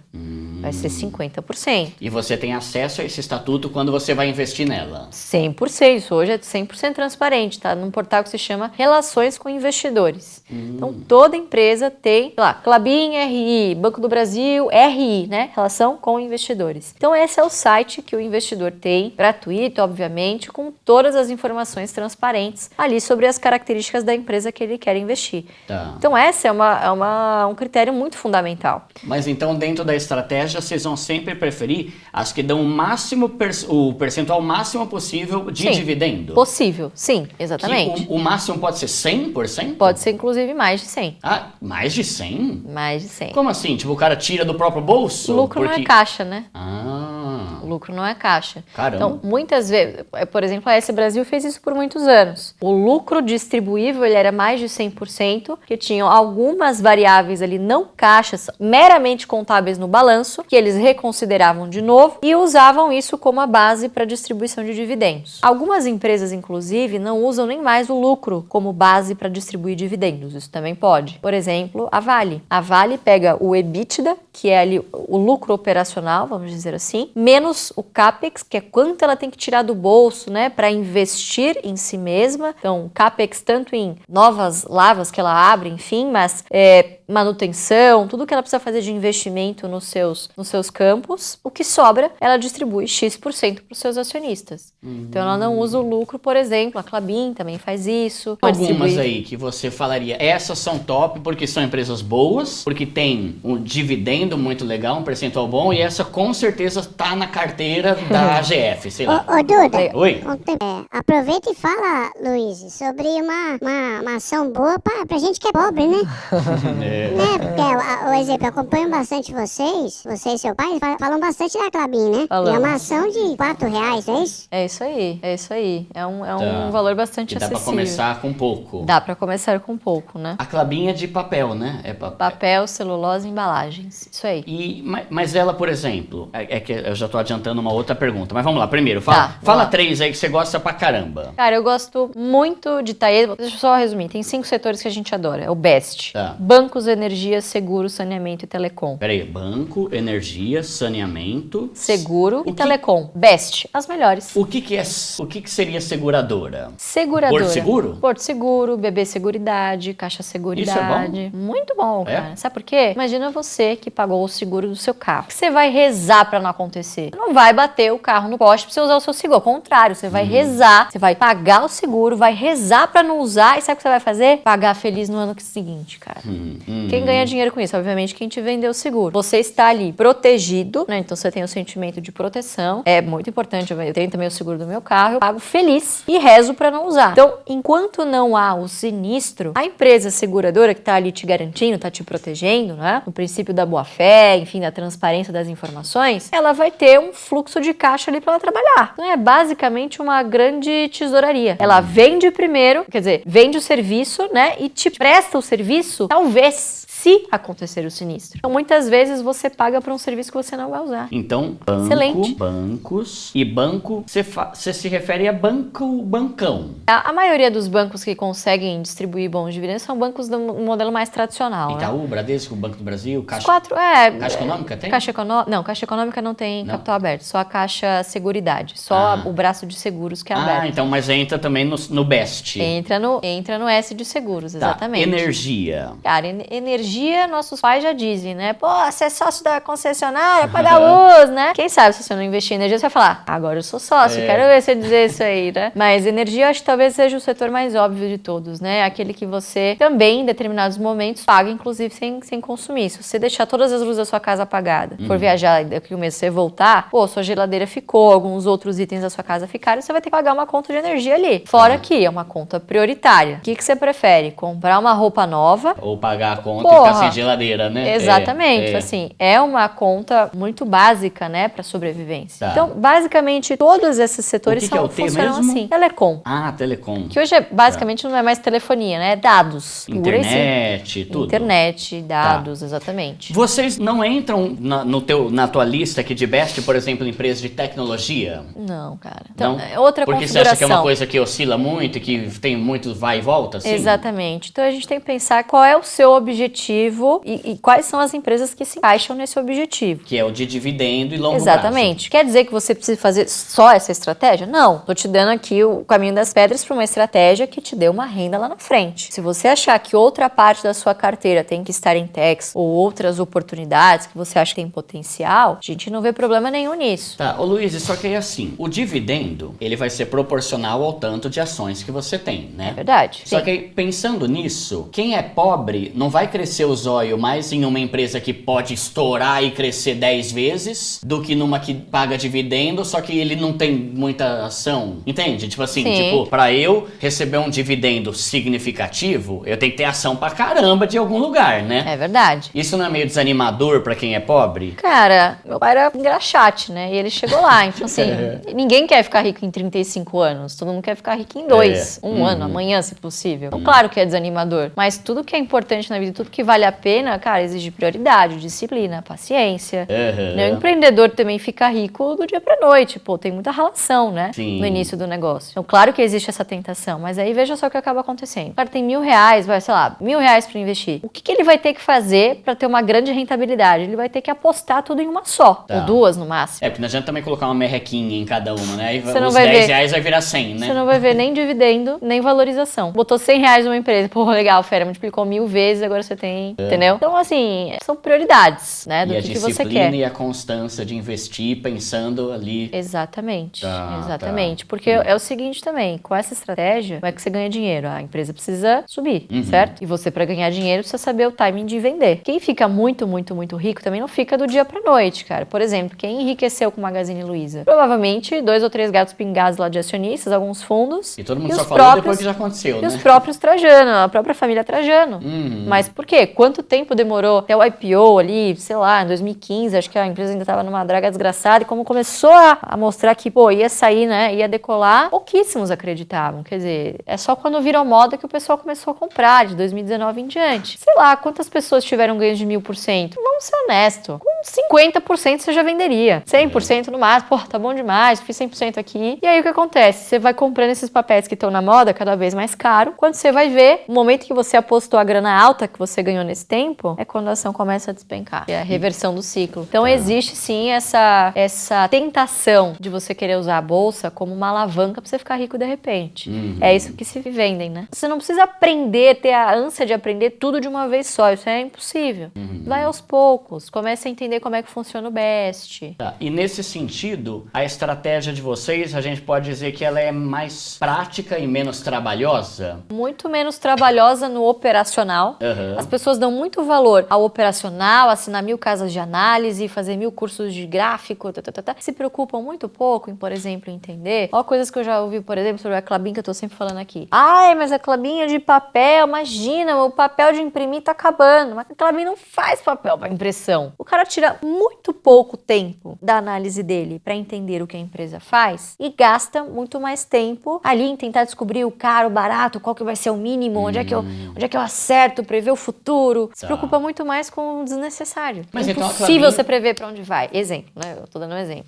[SPEAKER 2] Vai ser 50%.
[SPEAKER 1] E você tem acesso a esse estatuto quando você vai investir nela?
[SPEAKER 2] 100%. Isso hoje é 100% transparente, tá? Num portal que se chama Relações com Investidores. Então, toda empresa tem, sei lá, Klabin, RI, Banco do Brasil, RI, né? Relação com Investidores. Então, esse é o site que o investidor tem, gratuito, obviamente, com todas as informações transparentes ali sobre as características da empresa que ele quer investir.
[SPEAKER 1] Tá.
[SPEAKER 2] Então, esse é um critério muito fundamental.
[SPEAKER 1] Mas então, dentro da estratégia, vocês vão sempre preferir as que dão o percentual máximo possível de dividendo?
[SPEAKER 2] Possível, sim, exatamente.
[SPEAKER 1] O máximo pode ser 100%?
[SPEAKER 2] Pode ser, inclusive, mais de 100%.
[SPEAKER 1] Ah, mais de 100?
[SPEAKER 2] Mais de 100%.
[SPEAKER 1] Como assim? Tipo, o cara tira do próprio bolso?
[SPEAKER 2] O lucro não é caixa, né?
[SPEAKER 1] Ah.
[SPEAKER 2] O lucro não é caixa.
[SPEAKER 1] Caramba.
[SPEAKER 2] Então, muitas vezes, por exemplo, a S Brasil fez isso por muitos anos. O lucro distribuível, ele era mais de 100%, que tinham algumas variáveis ali não caixas, meramente contábeis no balanço, que eles reconsideravam de novo e usavam isso como a base para distribuição de dividendos. Algumas empresas, inclusive, não usam nem mais o lucro como base para distribuir dividendos. Isso também pode. Por exemplo, a Vale. A Vale pega o EBITDA, que é ali o lucro operacional, vamos dizer assim, menos o CAPEX, que é quanto ela tem que tirar do bolso, né, para investir em si mesma. Então, CAPEX tanto em novas lavas que ela abre, enfim, mas manutenção, tudo que ela precisa fazer de investimento nos seus campos. O que sobra, ela distribui X% para os seus acionistas. Então, ela não usa o lucro, por exemplo, a Klabin também faz isso.
[SPEAKER 1] Algumas aí que você falaria, essas são top porque são empresas boas, porque tem um dividendo muito legal, um percentual bom, e essa com certeza tá na carteira da AGF, sei lá.
[SPEAKER 3] Ô Duda.
[SPEAKER 1] Oi?
[SPEAKER 3] Aproveita e fala, Luiz, sobre uma ação boa pra gente que é pobre, né? Porque, o exemplo, eu acompanho bastante você e seu pai falam bastante da Klabin, né?
[SPEAKER 2] Falamos.
[SPEAKER 3] E é uma ação de R$4, não é isso?
[SPEAKER 2] É isso aí. É um valor bastante acessível.
[SPEAKER 1] Dá pra começar com pouco.
[SPEAKER 2] Dá pra começar com pouco, né?
[SPEAKER 1] A Klabin é de papel, né? É
[SPEAKER 2] papel, celulose e embalagens. Isso aí.
[SPEAKER 1] Mas ela, por exemplo, é que eu já tô adiantando uma outra pergunta, mas vamos lá, primeiro, fala 3 aí que você gosta pra caramba.
[SPEAKER 2] Cara, eu gosto muito de Taesa. Deixa eu só resumir, tem 5 setores que a gente adora. É o BEST.
[SPEAKER 1] Tá.
[SPEAKER 2] Bancos, energia, seguro, saneamento e telecom.
[SPEAKER 1] Peraí, banco, energia, saneamento...
[SPEAKER 2] Seguro e telecom. BEST, as melhores.
[SPEAKER 1] O que seria seguradora?
[SPEAKER 2] Seguradora.
[SPEAKER 1] Porto Seguro?
[SPEAKER 2] Porto Seguro, BB Seguridade, Caixa Seguridade.
[SPEAKER 1] Isso é bom?
[SPEAKER 2] Muito bom, cara. Sabe por quê? Imagina você que pagou o seguro do seu carro. O que você vai rezar pra não acontecer? Você não vai bater o carro no poste pra você usar o seu seguro. Ao contrário, você vai rezar, você vai pagar o seguro, vai rezar pra não usar e sabe o que você vai fazer? Pagar feliz no ano seguinte, cara. Quem ganha dinheiro com isso? Obviamente quem te vendeu o seguro. Você está ali protegido, né? Então você tem o sentimento de proteção. É muito importante. Eu tenho também o seguro do meu carro. Eu pago feliz e rezo pra não usar. Então, enquanto não há o sinistro, a empresa seguradora que tá ali te garantindo, tá te protegendo, né? No princípio da boa-fé, enfim, da transparência das informações, ela vai ter um fluxo de caixa ali pra ela trabalhar. Então é basicamente uma grande tesouraria. Ela vende primeiro, quer dizer, vende o serviço, né? E te presta o serviço, talvez, se acontecer o sinistro. Então, muitas vezes você paga por um serviço que você não vai usar.
[SPEAKER 1] Então, bancos e banco, você se refere a bancão.
[SPEAKER 2] A maioria dos bancos que conseguem distribuir bons dividendos são bancos do modelo mais tradicional.
[SPEAKER 1] Itaú, Bradesco, Banco do Brasil, Caixa... Caixa Econômica tem?
[SPEAKER 2] Caixa Econômica não tem capital aberto, só a Caixa Seguridade, só o braço de seguros que é aberto.
[SPEAKER 1] Então, mas entra também no BEST.
[SPEAKER 2] Entra no S de seguros, exatamente.
[SPEAKER 1] Energia.
[SPEAKER 2] Cara, energia, nossos pais já dizem, né? Pô, você é sócio da concessionária, paga luz, né? Quem sabe se você não investir em energia, você vai falar, agora eu sou sócio, quero ver você dizer isso aí, né? Mas energia, eu acho que talvez seja o setor mais óbvio de todos, né? Aquele que você também, em determinados momentos, paga, inclusive, sem consumir. Se você deixar todas as luzes da sua casa apagadas, for viajar daqui um mês, você voltar, sua geladeira ficou, alguns outros itens da sua casa ficaram, você vai ter que pagar uma conta de energia ali. Fora que é uma conta prioritária. O que você prefere? Comprar uma roupa nova?
[SPEAKER 1] Ou pagar a conta e ficar sem geladeira, né?
[SPEAKER 2] Exatamente. Assim, é uma conta muito básica, né, para sobrevivência. Então, basicamente, todos esses setores funcionam assim. Telecom.
[SPEAKER 1] Telecom.
[SPEAKER 2] Que hoje, basicamente, não é mais telefonia, né? É dados.
[SPEAKER 1] Internet, tudo.
[SPEAKER 2] Internet, dados, exatamente.
[SPEAKER 1] Vocês não entram na tua lista aqui de BEST, por exemplo, empresas de tecnologia?
[SPEAKER 2] Não, cara. Então,
[SPEAKER 1] não?
[SPEAKER 2] É outra
[SPEAKER 1] Porque
[SPEAKER 2] configuração.
[SPEAKER 1] você acha que é uma coisa que oscila muito e que tem muito vai e volta, assim?
[SPEAKER 2] Exatamente. Então, a gente tem que pensar qual é o seu objetivo e quais são as empresas que se encaixam nesse objetivo.
[SPEAKER 1] Que é o de dividendo e longo prazo.
[SPEAKER 2] Exatamente. Quer dizer que você precisa fazer só essa estratégia? Não. Tô te dando aqui o caminho das pedras para uma estratégia que te dê uma renda lá na frente. Se você achar que outra parte da sua carteira tem que estar em techs ou outras oportunidades que você acha que tem potencial, a gente não vê problema nenhum nisso.
[SPEAKER 1] Ô Luiz, só que é assim, o dividendo, ele vai ser proporcional ao tanto de ações que você tem, né?
[SPEAKER 2] É verdade.
[SPEAKER 1] Só que pensando nisso, quem é pobre não vai crescer o zóio mais em uma empresa que pode estourar e crescer 10 vezes do que numa que paga dividendo, só que ele não tem muita ação. Entende? Tipo assim, pra eu receber um dividendo significativo, eu tenho que ter ação pra caramba de algum lugar, né?
[SPEAKER 2] É verdade.
[SPEAKER 1] Isso não é meio desanimador pra quem é pobre?
[SPEAKER 2] Cara, meu pai era engraxate, né? E ele chegou lá. Então, assim, ninguém quer ficar rico em 35 anos. Todo mundo quer ficar rico em 2. Um ano, amanhã, se possível. Então, claro que é desanimador. Mas tudo que é importante na vida, tudo que vale a pena, cara, exige prioridade, disciplina, paciência. O empreendedor também fica rico do dia pra noite. Pô, tem muita relação, né?
[SPEAKER 1] Sim.
[SPEAKER 2] No início do negócio. Então, claro que existe essa tentação. Mas aí, veja só o que acaba acontecendo. O cara tem R$1.000, vai, sei lá, R$1.000 pra investir. O que ele vai ter que fazer pra ter uma grande rentabilidade? Ele vai ter que apostar tudo em uma só. Ou 2 no máximo.
[SPEAKER 1] Porque não adianta também colocar uma merrequinha em cada uma, né? E
[SPEAKER 2] você
[SPEAKER 1] os R$10 vai virar 100, né?
[SPEAKER 2] Você não vai ver nem dividendo, nem valorização. Botou R$100 numa empresa. Pô, legal, fera, multiplicou 1000 vezes, agora você tem... Entendeu? Então, assim, são prioridades, né? Do que você quer.
[SPEAKER 1] E a disciplina e a constância de investir pensando ali...
[SPEAKER 2] Exatamente. Exatamente. Porque é o seguinte também, com essa estratégia, como é que você ganha dinheiro? A empresa precisa subir, certo? E você, pra ganhar dinheiro, precisa saber o timing de vender. Quem fica muito, muito, muito rico também não fica do dia pra noite, cara. Por exemplo, quem enriqueceu com Magazine Luiza? Provavelmente 2 ou 3 gatos pingados lá de acionistas, alguns fundos.
[SPEAKER 1] E todo mundo só falou depois que já aconteceu, né?
[SPEAKER 2] E os próprios Trajano, a própria família Trajano. Mas por quê? Quanto tempo demorou até o IPO ali, sei lá, em 2015, acho que a empresa ainda tava numa draga desgraçada, e como começou a mostrar que, pô, ia sair, né, ia decolar, pouquíssimos acreditavam. Quer dizer, é só quando virou moda que o pessoal começou a comprar, de 2019 em diante. Sei lá, quantas pessoas tiveram ganhos de 1000%? Vamos ser honestos. Com 50% você já venderia. 100% no máximo, pô, tá bom demais, fiz 100% aqui. E aí o que acontece? Você vai comprando esses papéis que estão na moda, cada vez mais caro. Quando você vai ver, o momento que você apostou a grana alta que você ganhou nesse tempo, é quando a ação começa a despencar. É a reversão do ciclo. Então existe sim essa tentação de você querer usar a bolsa como uma alavanca pra você ficar rico de repente. É isso que se vendem, né? Você não precisa aprender, ter a ânsia de aprender tudo de uma vez só. Isso é impossível. Vai aos poucos. Comece a entender como é que funciona o BEST.
[SPEAKER 1] E nesse sentido, a estratégia de vocês, a gente pode dizer que ela é mais prática e menos trabalhosa?
[SPEAKER 2] Muito menos trabalhosa no operacional. As pessoas dão muito valor ao operacional, assinar 1000 casas de análise, fazer 1000 cursos de gráfico, se preocupam muito pouco em, por exemplo, entender. Ó, coisas que eu já ouvi, por exemplo, sobre a Klabin, que eu tô sempre falando aqui. Ai, mas a Klabin é de papel, imagina, o papel de imprimir tá acabando. Mas a Klabin não faz papel para impressão. O cara te tira muito pouco tempo da análise dele para entender o que a empresa faz e gasta muito mais tempo ali em tentar descobrir o caro, o barato, qual que vai ser o mínimo, onde é que eu acerto, prever o futuro. Se preocupa muito mais com o desnecessário. Mas é impossível você prever para onde vai. Exemplo, né? Eu tô dando um exemplo.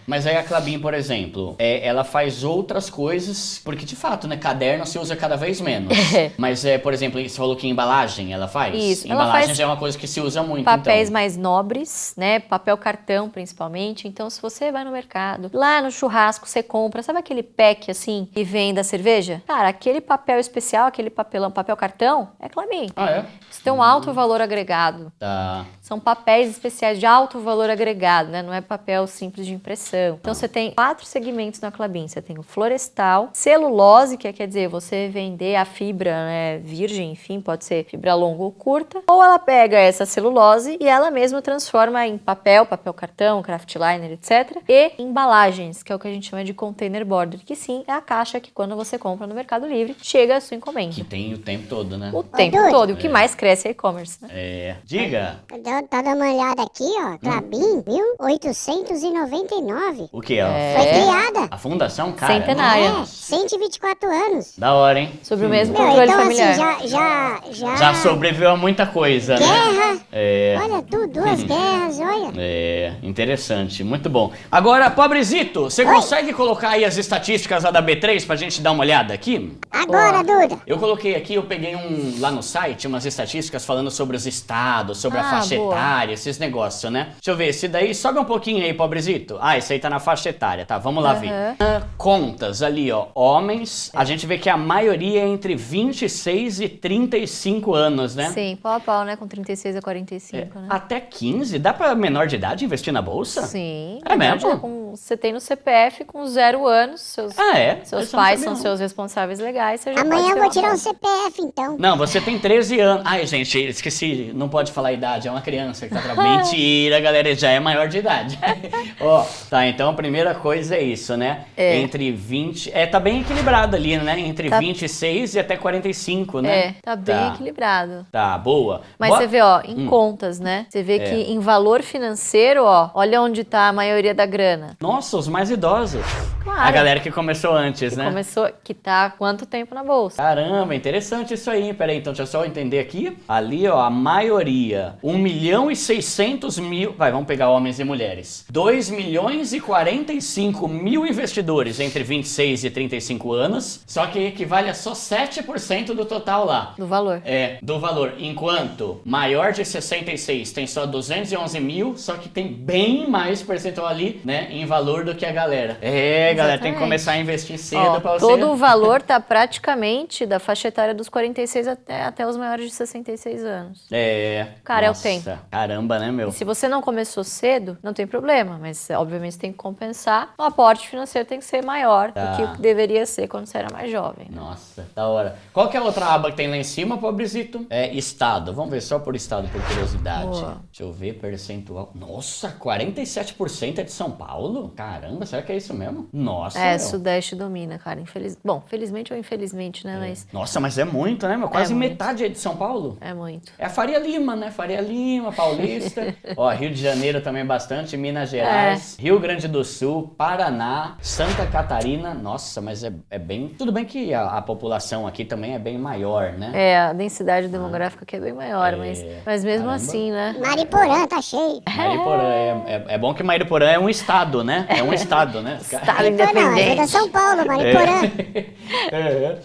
[SPEAKER 1] Mas aí a Klabin, por exemplo, ela faz outras coisas, porque de fato, né? Caderno se usa cada vez menos. Mas, por exemplo, você falou que embalagem ela faz?
[SPEAKER 2] Isso.
[SPEAKER 1] Embalagem já é uma coisa que se usa muito,
[SPEAKER 2] papéis mais nobres, né? Papel cartão, principalmente. Então, se você vai no mercado, lá no churrasco, você compra, sabe aquele pack, assim, que vem da cerveja? Cara, aquele papel especial, aquele papelão, papel cartão, é Klabin. Isso tem um alto valor agregado. São papéis especiais de alto valor agregado, né? Não é papel simples de impressão. Então, você tem 4 segmentos na Klabin. Você tem o florestal, celulose, que quer dizer, você vender a fibra, né, virgem, enfim, pode ser fibra longa ou curta. Ou ela pega essa celulose e ela mesma transforma em papel cartão, craftliner, etc. E embalagens, que é o que a gente chama de container board, que sim, é a caixa que quando você compra no Mercado Livre, chega a sua encomenda.
[SPEAKER 1] Que tem o tempo todo, né?
[SPEAKER 2] O tempo todo. E o que mais cresce é e-commerce, né?
[SPEAKER 1] Diga.
[SPEAKER 3] Tá dando uma olhada aqui, ó. Klabin, 1899.
[SPEAKER 1] O que, ó?
[SPEAKER 3] Foi criada.
[SPEAKER 1] A fundação, cara.
[SPEAKER 2] Centenária.
[SPEAKER 3] 124 anos.
[SPEAKER 1] Da hora, hein?
[SPEAKER 2] Sobre o mesmo controle
[SPEAKER 3] então,
[SPEAKER 2] familiar.
[SPEAKER 3] assim,
[SPEAKER 1] já sobreviveu a muita coisa, né?
[SPEAKER 3] Guerra. Olha, duas guerras, olha.
[SPEAKER 1] Interessante. Muito bom. Agora, Pobrezito, você consegue colocar aí as estatísticas lá da B3 pra gente dar uma olhada aqui?
[SPEAKER 3] Agora, Duda.
[SPEAKER 1] Eu coloquei aqui, eu peguei lá no site, umas estatísticas falando sobre os estados, sobre a faixa etária, esses negócios, né? Deixa eu ver, esse daí, sobe um pouquinho aí, Pobrezito. Esse aí tá na faixa etária, tá? Vamos lá ver. Contas ali, ó, homens, a gente vê que a maioria é entre 26 e 35 anos, né?
[SPEAKER 2] Sim, pau a pau, né? Com 36 a 45, né?
[SPEAKER 1] Até 15? Dá pra menor de idade investir na bolsa?
[SPEAKER 2] Sim.
[SPEAKER 1] É mesmo?
[SPEAKER 2] Você tem no CPF com 0 anos, seus pais são seus responsáveis legais, você já
[SPEAKER 3] Amanhã eu vou tirar um CPF, então.
[SPEAKER 1] Não, você tem 13 anos. Ai, gente, esqueci, não pode falar a idade, é uma criança que tá trabalhando. Mentira, galera, já é maior de idade. Tá, então a primeira coisa é isso, né? Entre 20... tá bem equilibrado ali, né? Entre 26 e até 45, né?
[SPEAKER 2] Tá bem equilibrado.
[SPEAKER 1] Tá, boa.
[SPEAKER 2] Mas você vê, em contas, né? Você vê que em valor financeiro, olha onde tá a maioria da grana.
[SPEAKER 1] Nossa, os mais idosos.
[SPEAKER 2] Claro.
[SPEAKER 1] A galera que começou antes, né?
[SPEAKER 2] Que tá há quanto tempo na bolsa.
[SPEAKER 1] Caramba, interessante isso aí. Peraí, então deixa eu só entender aqui. Ali, ó, a maioria, 1.600.000... Vai, vamos pegar homens e mulheres. 2.045.000 investidores entre 26 e 35 anos, só que equivale a só 7% do total lá.
[SPEAKER 2] Do valor.
[SPEAKER 1] Do valor. Enquanto maior de 66 tem só 211.000, só que tem bem mais percentual ali, né, em valor do que a galera. Galera, tem que começar a investir cedo pra você...
[SPEAKER 2] Todo o valor tá praticamente da faixa etária dos 46 até os maiores de 66 anos. Cara,
[SPEAKER 1] nossa,
[SPEAKER 2] é o tempo.
[SPEAKER 1] Caramba, né, meu?
[SPEAKER 2] E se você não começou cedo, não tem problema, mas obviamente você tem que compensar. O aporte financeiro tem que ser maior do que o que deveria ser quando você era mais jovem.
[SPEAKER 1] Nossa, da hora. Qual que é a outra aba que tem lá em cima, Pobrezito? Estado. Vamos ver só por estado, por curiosidade.
[SPEAKER 2] Boa.
[SPEAKER 1] Deixa eu ver, percentual. Nossa, 47% é de São Paulo? Caramba, será que é isso mesmo? Nossa,
[SPEAKER 2] Sudeste domina, cara. Bom, felizmente ou infelizmente, né? Mas...
[SPEAKER 1] Nossa, mas é muito, né, meu? Quase metade é de São Paulo.
[SPEAKER 2] É muito.
[SPEAKER 1] É a Faria Lima, né? Faria Lima, Paulista. Rio de Janeiro também bastante, Minas Gerais, Rio Grande do Sul, Paraná, Santa Catarina. Nossa, mas é bem... Tudo bem que a população aqui também é bem maior, né?
[SPEAKER 2] A densidade demográfica aqui é bem maior, mas mesmo assim, né?
[SPEAKER 3] Mariporã tá cheio.
[SPEAKER 1] Mariporã, é bom que Mariporã é um estado, né? É um estado, né?
[SPEAKER 2] Estado independente.
[SPEAKER 3] É da São Paulo, Mariporã.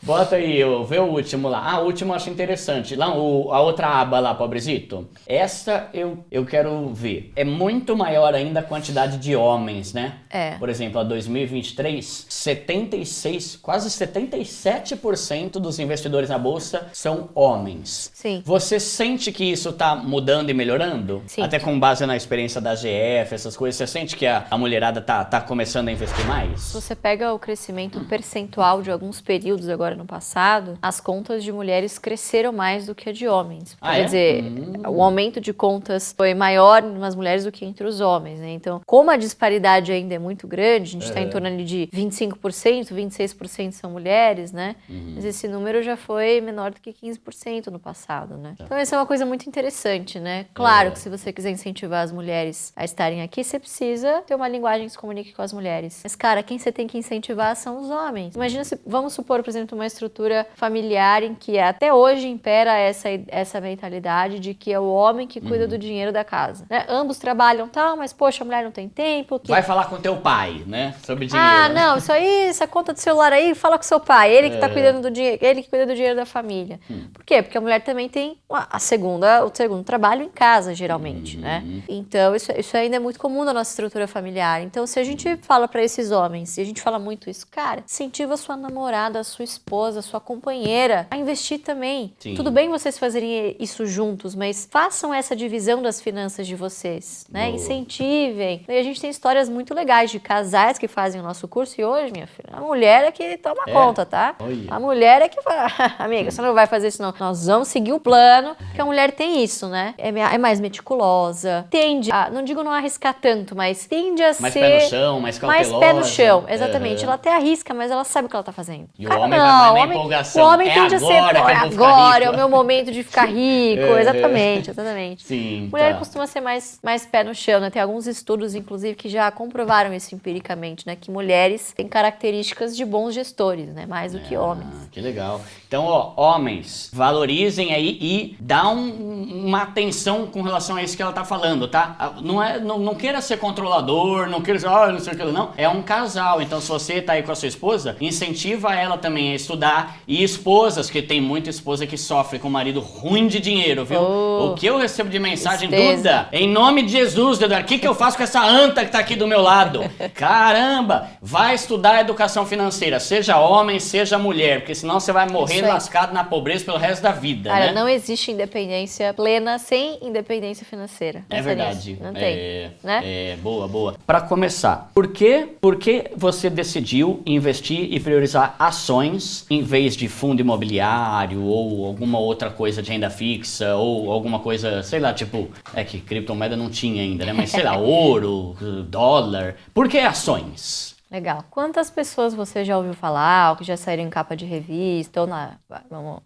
[SPEAKER 1] Bota aí, vê o último lá. O último eu acho interessante. Lá, a outra aba lá, Pobrezito. Essa eu quero ver. É muito maior ainda a quantidade de homens, né? Por exemplo, a 2023, 76, quase 77% dos investidores na bolsa são homens.
[SPEAKER 2] Sim.
[SPEAKER 1] Você sente que isso tá mudando e melhorando?
[SPEAKER 2] Sim.
[SPEAKER 1] Até com base na experiência da GF, essas coisas, você sente que a mulherada tá começando a investir mais?
[SPEAKER 2] Se você pega o crescimento percentual de alguns períodos agora no passado, as contas de mulheres cresceram mais do que a de homens. Quer dizer, o aumento de contas foi maior nas mulheres do que entre os homens, né? Então, como a disparidade ainda é muito grande, a gente está em torno ali de 25%, 26% são mulheres, né? Mas esse número já foi menor do que 15% no passado, né? Então, essa é uma coisa muito interessante, né? Claro que se você quiser quiser incentivar as mulheres a estarem aqui, você precisa ter uma linguagem que se comunique com as mulheres. Mas, cara, quem você tem que incentivar são os homens. Imagina se, vamos supor, por exemplo, uma estrutura familiar em que até hoje impera essa mentalidade de que é o homem que cuida do dinheiro da casa. Né? Ambos trabalham, tal, mas, poxa, a mulher não tem tempo.
[SPEAKER 1] Vai falar com teu pai, né? Sobre dinheiro.
[SPEAKER 2] Ah, não, isso aí, essa conta do celular aí, fala com seu pai. Ele que tá cuidando do dinheiro, ele que cuida do dinheiro da família. Por quê? Porque a mulher também tem o segundo trabalho em casa, geralmente, né? Então, isso ainda é muito comum na nossa estrutura familiar. Então, se a gente fala pra esses homens, e a gente fala muito isso, cara, incentiva a sua namorada, a sua esposa, a sua companheira a investir também. Sim. Tudo bem vocês fazerem isso juntos, mas façam essa divisão das finanças de vocês, né? Boa. Incentivem. E a gente tem histórias muito legais de casais que fazem o nosso curso e hoje, minha filha, a mulher é que toma conta, tá? Oi. A mulher é que fala, amiga, você não vai fazer isso não. Nós vamos seguir o plano, porque a mulher tem isso, né? É mais meticulosa, tende a, não digo não arriscar tanto, mas tende a
[SPEAKER 1] mais
[SPEAKER 2] ser...
[SPEAKER 1] Mais pé no chão, mais cautelosa.
[SPEAKER 2] Mais pé no chão, exatamente. Ela até arrisca, mas ela sabe o que ela tá fazendo.
[SPEAKER 1] E o homem vai na empolgação.
[SPEAKER 2] O homem tende a ser, agora é o meu momento de ficar rico. Exatamente.
[SPEAKER 1] Sim,
[SPEAKER 2] mulher costuma ser mais pé no chão, né? Tem alguns estudos, inclusive, que já comprovaram isso empiricamente, né? Que mulheres têm características de bons gestores, né? Mais do que homens.
[SPEAKER 1] Que legal. Então, homens, valorizem aí e dá uma atenção com relação a isso que ela tá falando, tá? Não queira ser controlador, não queira ser, não sei o que, não. É um casal, então se você tá aí com a sua esposa, incentiva ela também a estudar. E esposas, que tem muita esposa que sofre com um marido ruim de dinheiro, viu? O que eu recebo de mensagem, Duda, em nome de Jesus, Duda, o que eu faço com essa anta que tá aqui do meu lado? Caramba, vai estudar educação financeira, seja homem, seja mulher, porque senão você vai morrer lascado na pobreza pelo resto da vida,
[SPEAKER 2] Cara,
[SPEAKER 1] né?
[SPEAKER 2] não existe independência plena sem independência financeira.
[SPEAKER 1] É verdade.
[SPEAKER 2] Não tem, né?
[SPEAKER 1] Boa. Para começar, por que você decidiu investir e priorizar ações em vez de fundo imobiliário ou alguma outra coisa de renda fixa ou alguma coisa, sei lá, tipo, que criptomoeda não tinha ainda, né? Mas sei lá, ouro, dólar. Por que ações?
[SPEAKER 2] Legal. Quantas pessoas você já ouviu falar, ou que já saíram em capa de revista, ou na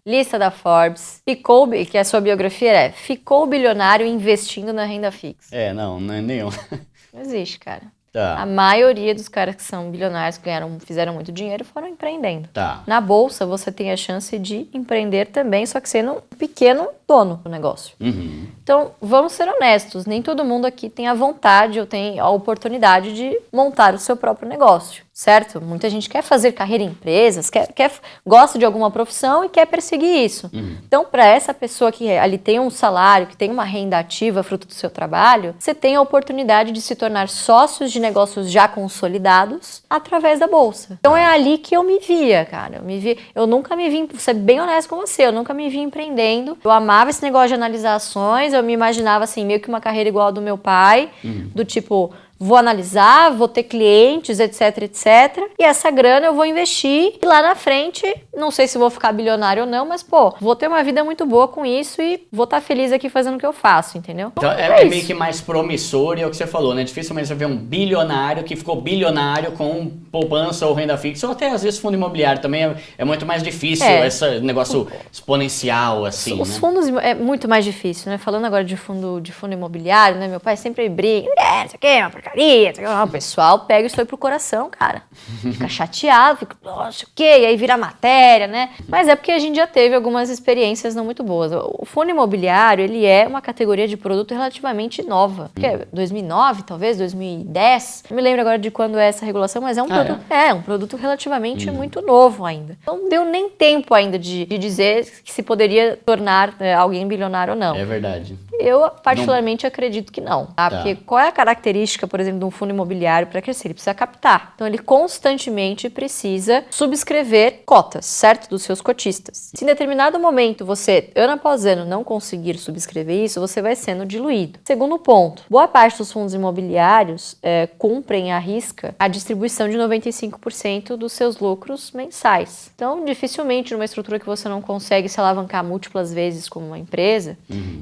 [SPEAKER 2] lista da Forbes, que a sua biografia ficou bilionário investindo na renda fixa?
[SPEAKER 1] Não é nenhum.
[SPEAKER 2] Não existe, cara.
[SPEAKER 1] Tá.
[SPEAKER 2] A maioria dos caras que são bilionários, que fizeram muito dinheiro, foram empreendendo.
[SPEAKER 1] Tá.
[SPEAKER 2] Na bolsa, você tem a chance de empreender também, só que sendo um pequeno dono do negócio. Então, vamos ser honestos, nem todo mundo aqui tem a vontade ou tem a oportunidade de montar o seu próprio negócio, certo? Muita gente quer fazer carreira em empresas, gosta de alguma profissão e quer perseguir isso. Então, para essa pessoa que ali tem um salário, que tem uma renda ativa fruto do seu trabalho, você tem a oportunidade de se tornar sócios de negócios já consolidados através da bolsa. Então, é ali que eu me via, cara. Eu nunca me vi, vou ser bem honesto com você, eu nunca me vi empreendendo. Eu amava esse negócio de analisar ações, eu me imaginava assim, meio que uma carreira igual a do meu pai, do tipo... Vou analisar, vou ter clientes, etc, etc. E essa grana eu vou investir e lá na frente, não sei se vou ficar bilionário ou não, mas, vou ter uma vida muito boa com isso e vou estar feliz aqui fazendo o que eu faço, entendeu?
[SPEAKER 1] Então é meio que mais promissor e é o que você falou, né? Dificilmente você vê um bilionário que ficou bilionário com poupança ou renda fixa, ou até às vezes fundo imobiliário também é muito mais difícil, esse negócio exponencial, assim,
[SPEAKER 2] Os fundos é muito mais difícil, né? Falando agora de fundo imobiliário, né? Meu pai sempre briga, isso aqui é uma porcaria. O pessoal pega isso aí pro coração, cara. Fica chateado, fica, nossa, o quê? E aí vira matéria, né? Mas é porque a gente já teve algumas experiências não muito boas. O fundo imobiliário, ele é uma categoria de produto relativamente nova. Porque 2009, talvez, 2010. Não me lembro agora de quando é essa regulação, mas é um produto, um produto relativamente muito novo ainda. Então não deu nem tempo ainda de dizer que se poderia tornar alguém bilionário ou não.
[SPEAKER 1] É verdade.
[SPEAKER 2] Eu, particularmente, acredito que não. Tá? Porque qual é a característica, por exemplo, de um fundo imobiliário para crescer? Ele precisa captar. Então, ele constantemente precisa subscrever cotas, certo? Dos seus cotistas. Se em determinado momento você, ano após ano, não conseguir subscrever isso, você vai sendo diluído. Segundo ponto, boa parte dos fundos imobiliários cumprem à risca a distribuição de 95% dos seus lucros mensais. Então, dificilmente, numa estrutura que você não consegue se alavancar múltiplas vezes como uma empresa,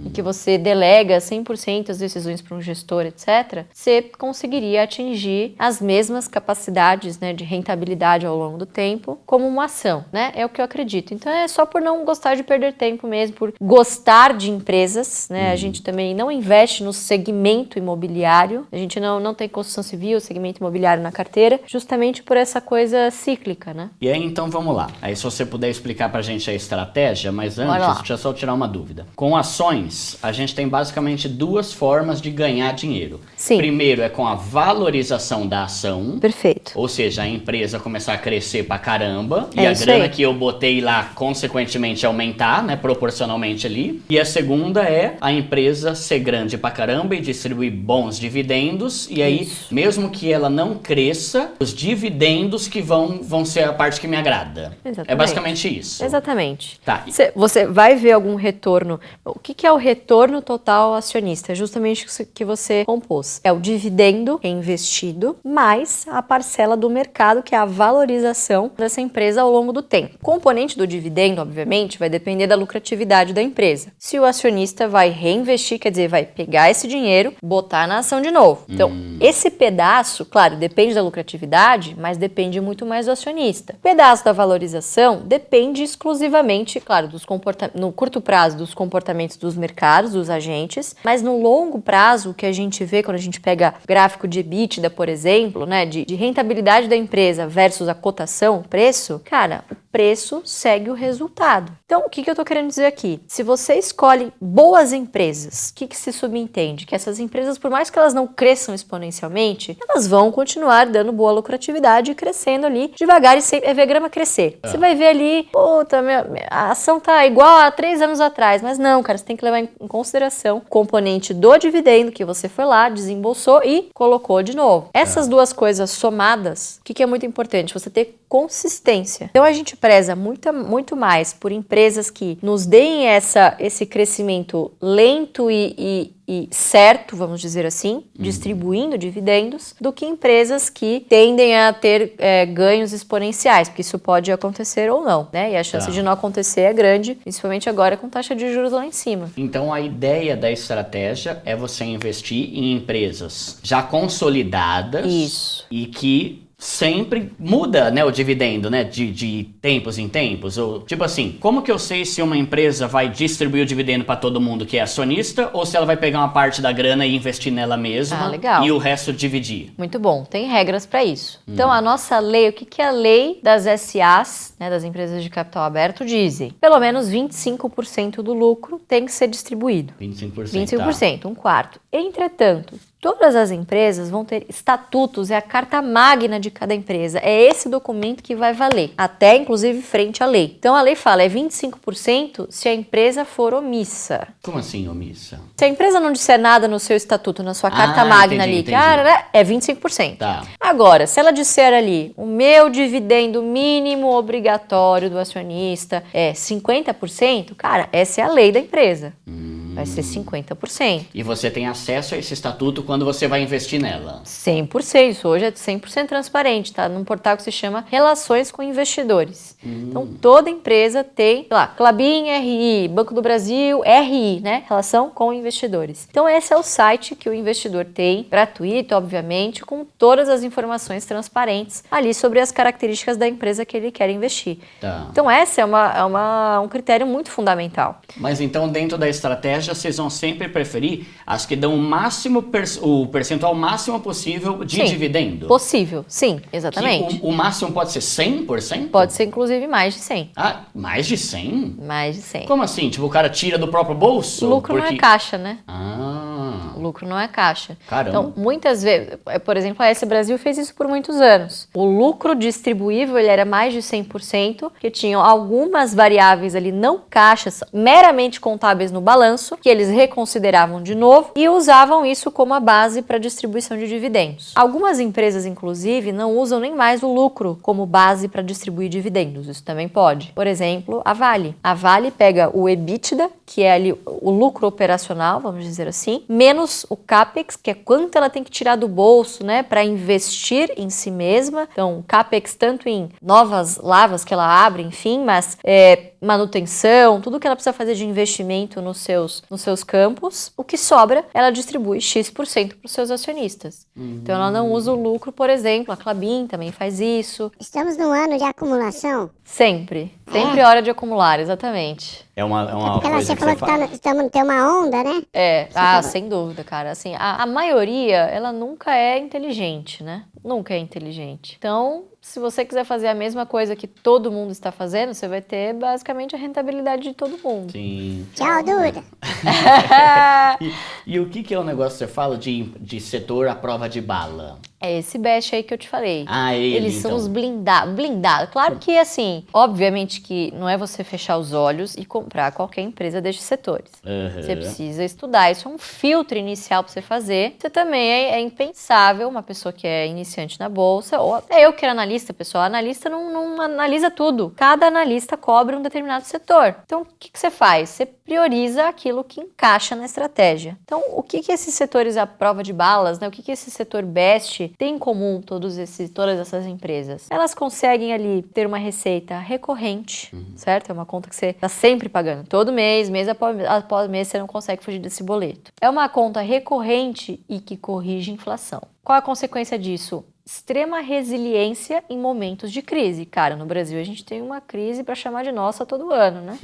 [SPEAKER 2] e que você delega 100% as decisões para um gestor, etc., você conseguiria atingir as mesmas capacidades, né, de rentabilidade ao longo do tempo como uma ação, né? É o que eu acredito. Então é só por não gostar de perder tempo mesmo, por gostar de empresas, né? A gente também não investe no segmento imobiliário, a gente não tem construção civil, segmento imobiliário na carteira, justamente por essa coisa cíclica, né?
[SPEAKER 1] E aí, então, vamos lá. Aí, se você puder explicar pra gente a estratégia, mas antes, deixa eu só tirar uma dúvida. Com ações, a gente tem basicamente duas formas de ganhar dinheiro.
[SPEAKER 2] Sim.
[SPEAKER 1] Primeiro é com a valorização da ação.
[SPEAKER 2] Perfeito.
[SPEAKER 1] Ou seja, a empresa começar a crescer pra caramba e a grana que eu botei lá, consequentemente, aumentar, né, proporcionalmente ali. E a segunda é a empresa ser grande pra caramba e distribuir bons dividendos. E aí, mesmo que ela não cresça, os dividendos que vão ser a parte que me agrada.
[SPEAKER 2] Exatamente.
[SPEAKER 1] É basicamente isso.
[SPEAKER 2] Exatamente.
[SPEAKER 1] Tá.
[SPEAKER 2] Você vai ver algum retorno. O que é o retorno total ao acionista? É justamente o que você compôs. É o dividendo reinvestido mais a parcela do mercado, que é a valorização dessa empresa ao longo do tempo. O componente do dividendo, obviamente, vai depender da lucratividade da empresa. Se o acionista vai reinvestir, quer dizer, vai pegar esse dinheiro, botar na ação de novo. Então, esse pedaço, claro, depende da lucratividade, mas depende muito mais do acionista. O pedaço da valorização depende exclusivamente, claro, no curto prazo, dos comportamentos dos mercados, dos agentes, mas no longo prazo, o que a gente vê quando a gente pega gráfico de EBITDA, por exemplo, né, de rentabilidade da empresa versus a cotação, o preço, cara, o preço segue o resultado. Então, o que eu tô querendo dizer aqui? Se você escolhe boas empresas, o que se subentende? Que essas empresas, por mais que elas não cresçam exponencialmente, elas vão continuar dando boa lucratividade e crescendo ali devagar e sempre é ver a grama crescer. Você vai ver ali, puta, a ação tá igual a 3 anos atrás, mas não, cara, você tem que levar em consideração o componente do dividendo que você foi lá, desembolsou e colocou de novo. Essas duas coisas somadas, o que é muito importante? Você ter consistência. Então a gente preza muito mais por empresas que nos deem esse crescimento lento e certo, vamos dizer assim, distribuindo dividendos, do que empresas que tendem a ter ganhos exponenciais, porque isso pode acontecer ou não, né? E a chance de não acontecer é grande, principalmente agora com taxa de juros lá em cima.
[SPEAKER 1] Então a ideia da estratégia é você investir em empresas já consolidadas e que sempre muda, né, o dividendo, né, de tempos em tempos. Ou, tipo assim, como que eu sei se uma empresa vai distribuir o dividendo para todo mundo que é acionista ou se ela vai pegar uma parte da grana e investir nela mesma e o resto dividir?
[SPEAKER 2] Muito bom, tem regras para isso. Então, a nossa lei, o que é a lei das SAs, né, das empresas de capital aberto, dizem? Pelo menos 25% do lucro tem que ser distribuído. 25%, um quarto. Entretanto, todas as empresas vão ter estatutos, é a carta magna de cada empresa. É esse documento que vai valer, até inclusive frente à lei. Então a lei fala, é 25% se a empresa for omissa.
[SPEAKER 1] Como assim omissa?
[SPEAKER 2] Se a empresa não disser nada no seu estatuto, na sua carta magna ali, cara, é 25%.
[SPEAKER 1] Tá.
[SPEAKER 2] Agora, se ela disser ali, o meu dividendo mínimo obrigatório do acionista é 50%, cara, essa é a lei da empresa. Vai ser 50%.
[SPEAKER 1] E você tem acesso a esse estatuto quando você vai investir nela?
[SPEAKER 2] 100%. Isso hoje é 100% transparente, tá? Num portal que se chama Relações com Investidores. Então, toda empresa tem, sei lá, Klabin, RI, Banco do Brasil, RI, né? Relação com investidores. Então, esse é o site que o investidor tem, gratuito, obviamente, com todas as informações transparentes ali sobre as características da empresa que ele quer investir.
[SPEAKER 1] Tá.
[SPEAKER 2] Então, esse é um critério muito fundamental.
[SPEAKER 1] Mas então, dentro da estratégia, vocês vão sempre preferir as que dão o percentual máximo possível de dividendo?
[SPEAKER 2] Possível, sim, exatamente.
[SPEAKER 1] O máximo pode ser 100%?
[SPEAKER 2] Pode ser, inclusive, mais de 100%.
[SPEAKER 1] Ah, mais de 100?
[SPEAKER 2] Mais de 100%.
[SPEAKER 1] Como assim? Tipo, o cara tira do próprio bolso?
[SPEAKER 2] O lucro não é caixa, né?
[SPEAKER 1] Ah.
[SPEAKER 2] O lucro não é caixa.
[SPEAKER 1] Caramba.
[SPEAKER 2] Então, muitas vezes, por exemplo, a S Brasil fez isso por muitos anos. O lucro distribuível, ele era mais de 100%, que tinham algumas variáveis ali não caixas, meramente contábeis no balanço, que eles reconsideravam de novo e usavam isso como a base para distribuição de dividendos. Algumas empresas, inclusive, não usam nem mais o lucro como base para distribuir dividendos. Isso também pode. Por exemplo, a Vale. A Vale pega o EBITDA, que é ali o lucro operacional, vamos dizer assim, menos temos o CAPEX, que é quanto ela tem que tirar do bolso, né, para investir em si mesma. Então, CAPEX tanto em novas lavas que ela abre, enfim, mas manutenção, tudo que ela precisa fazer de investimento nos seus campos. O que sobra, ela distribui X% para os seus acionistas. Então, ela não usa o lucro, por exemplo, a Klabin também faz isso.
[SPEAKER 3] Estamos num ano de acumulação?
[SPEAKER 2] Sempre hora de acumular, exatamente.
[SPEAKER 1] É uma
[SPEAKER 3] porque
[SPEAKER 1] coisa
[SPEAKER 3] você falou que tem uma onda, né?
[SPEAKER 2] Sem dúvida, cara. Assim, a maioria, ela nunca é inteligente, né? Nunca é inteligente. Então, se você quiser fazer a mesma coisa que todo mundo está fazendo, você vai ter basicamente a rentabilidade de todo mundo.
[SPEAKER 1] Sim.
[SPEAKER 3] Tchau, Duda.
[SPEAKER 1] E o que é o negócio que você fala de setor à prova de bala?
[SPEAKER 2] É esse BEST aí que eu te falei. Eles são
[SPEAKER 1] então.
[SPEAKER 2] os blindados. Claro que, assim, obviamente que não é você fechar os olhos e comprar qualquer empresa destes setores. Você precisa estudar. Isso é um filtro inicial para você fazer. Você também é impensável, uma pessoa que é iniciante na bolsa, ou até eu que era analista, pessoal. Analista não analisa tudo. Cada analista cobre um determinado setor. Então, o que você faz? Você prioriza aquilo que encaixa na estratégia. Então, o que esses setores à prova de balas, né? O que esse setor BEST tem em comum, todas essas empresas? Elas conseguem ali ter uma receita recorrente, certo? É uma conta que você está sempre pagando. Todo mês após mês, você não consegue fugir desse boleto. É uma conta recorrente e que corrige a inflação. Qual a consequência disso? Extrema resiliência em momentos de crise. Cara, no Brasil a gente tem uma crise para chamar de nossa todo ano, né?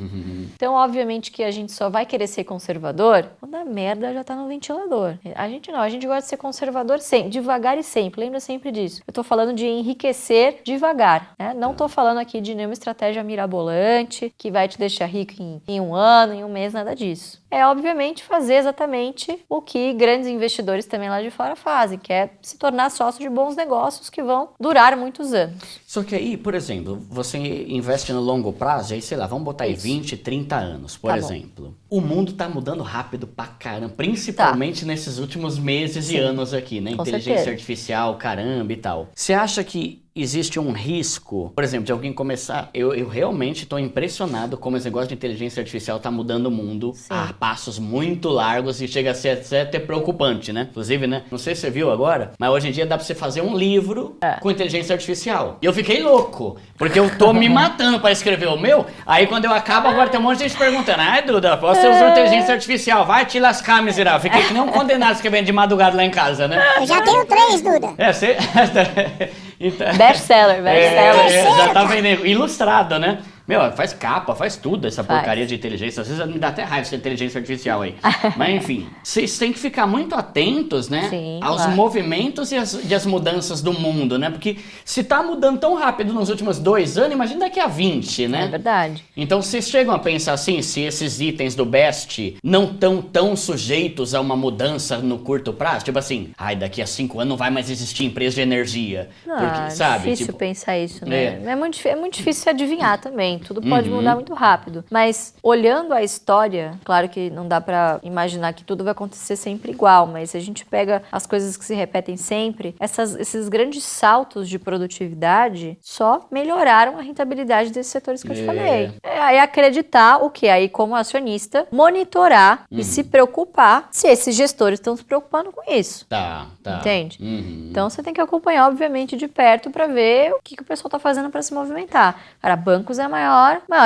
[SPEAKER 2] Então, obviamente que a gente só vai querer ser conservador quando a merda já tá no ventilador. A gente não, a gente gosta de ser conservador sempre, devagar e sempre. Lembra sempre disso. Eu tô falando de enriquecer devagar, né? Não tô falando aqui de nenhuma estratégia mirabolante que vai te deixar rico em um ano, em um mês, nada disso. É, obviamente, fazer exatamente o que grandes investidores também lá de fora fazem, que é se tornar sócio de bons negócios que vão durar muitos anos.
[SPEAKER 1] Só que aí, por exemplo, você investe no longo prazo, aí sei lá, vamos botar aí 20, 30 anos, por exemplo. O mundo tá mudando rápido pra caramba, principalmente nesses últimos meses e anos aqui, né? Inteligência artificial, caramba e tal. Você acha que existe um risco, por exemplo, de alguém começar... Eu realmente estou impressionado como esse negócio de inteligência artificial está mudando o mundo a passos muito largos e chega a ser até preocupante, né? Inclusive, né? Não sei se você viu agora, mas hoje em dia dá para você fazer um livro com inteligência artificial. E eu fiquei louco, porque eu tô me matando para escrever o meu. Aí quando eu acabo, agora tem um monte de gente perguntando: ai, Duda, você usou inteligência artificial? Vai te lascar, miserável. Fiquei que nem um condenado escrevendo de madrugada lá em casa, né?
[SPEAKER 3] Eu já tenho 3, Duda.
[SPEAKER 1] Você... Então,
[SPEAKER 2] best-seller.
[SPEAKER 1] Já tá vendendo. Ilustrado, né? Meu, faz capa, faz tudo essa porcaria de inteligência. Às vezes me dá até raiva essa inteligência artificial aí. Mas enfim, vocês têm que ficar muito atentos, né?
[SPEAKER 2] Sim,
[SPEAKER 1] aos movimentos e as mudanças do mundo, né? Porque se tá mudando tão rápido nos últimos 2 anos, imagina daqui a 20, né?
[SPEAKER 2] É verdade.
[SPEAKER 1] Então vocês chegam a pensar assim, se esses itens do BEST não estão tão sujeitos a uma mudança no curto prazo? Tipo assim, daqui a 5 anos não vai mais existir empresa de energia. Porque, sabe?
[SPEAKER 2] É difícil pensar isso, né? É muito difícil se adivinhar também. Tudo pode mudar muito rápido. Mas olhando a história, claro que não dá pra imaginar que tudo vai acontecer sempre igual, mas se a gente pega as coisas que se repetem sempre, esses grandes saltos de produtividade só melhoraram a rentabilidade desses setores que eu te falei. É acreditar o que? Aí, como acionista, monitorar e se preocupar se esses gestores estão se preocupando com isso.
[SPEAKER 1] Tá.
[SPEAKER 2] Entende? Então você tem que acompanhar, obviamente, de perto para ver o que o pessoal tá fazendo para se movimentar. Cara, bancos é maior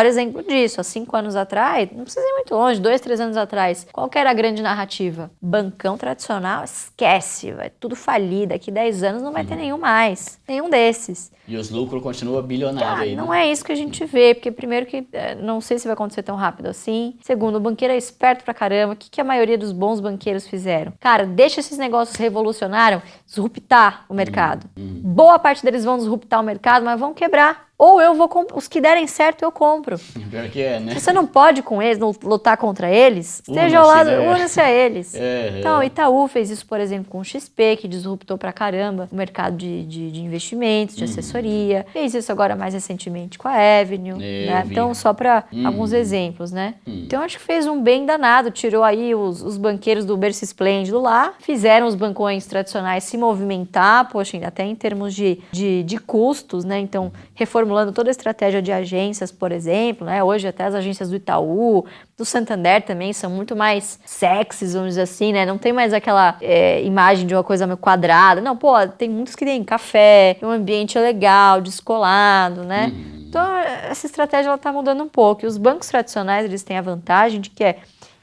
[SPEAKER 2] exemplo disso. Há 5 anos atrás, não precisa ir muito longe, 2, 3 anos atrás, qual que era a grande narrativa? Bancão tradicional, esquece, vai tudo falir, daqui 10 anos não vai ter nenhum mais, nenhum desses.
[SPEAKER 1] E os lucros continuam bilionários aí, né?
[SPEAKER 2] Não é isso que a gente vê, porque primeiro que não sei se vai acontecer tão rápido assim. Segundo, o banqueiro é esperto pra caramba. O que a maioria dos bons banqueiros fizeram? Cara, deixa esses negócios revolucionários disruptar o mercado. Boa parte deles vão disruptar o mercado, mas vão quebrar. Ou eu vou comprar, os que derem certo eu compro.
[SPEAKER 1] Pior que é, né?
[SPEAKER 2] Se você não pode com eles, não lutar contra eles, esteja ao lado, una-se a eles. Então, Itaú fez isso, por exemplo, com o XP, que disruptou pra caramba o mercado de investimentos, de assessoria. Fez isso agora mais recentemente com a Avenue, né? Então, só para alguns exemplos, né? Então, acho que fez um bem danado, tirou aí os banqueiros do berço esplêndido lá, fizeram os bancões tradicionais se movimentar, poxa, até em termos de custos, né? Então, reformulando reformulando toda a estratégia de agências, por exemplo, né? Hoje até as agências do Itaú, do Santander também são muito mais sexys, vamos dizer assim, né? Não tem mais aquela imagem de uma coisa meio quadrada. Não, pô, tem muitos que têm café, um ambiente legal, descolado, né? Então, essa estratégia ela tá mudando um pouco. E os bancos tradicionais, eles têm a vantagem de que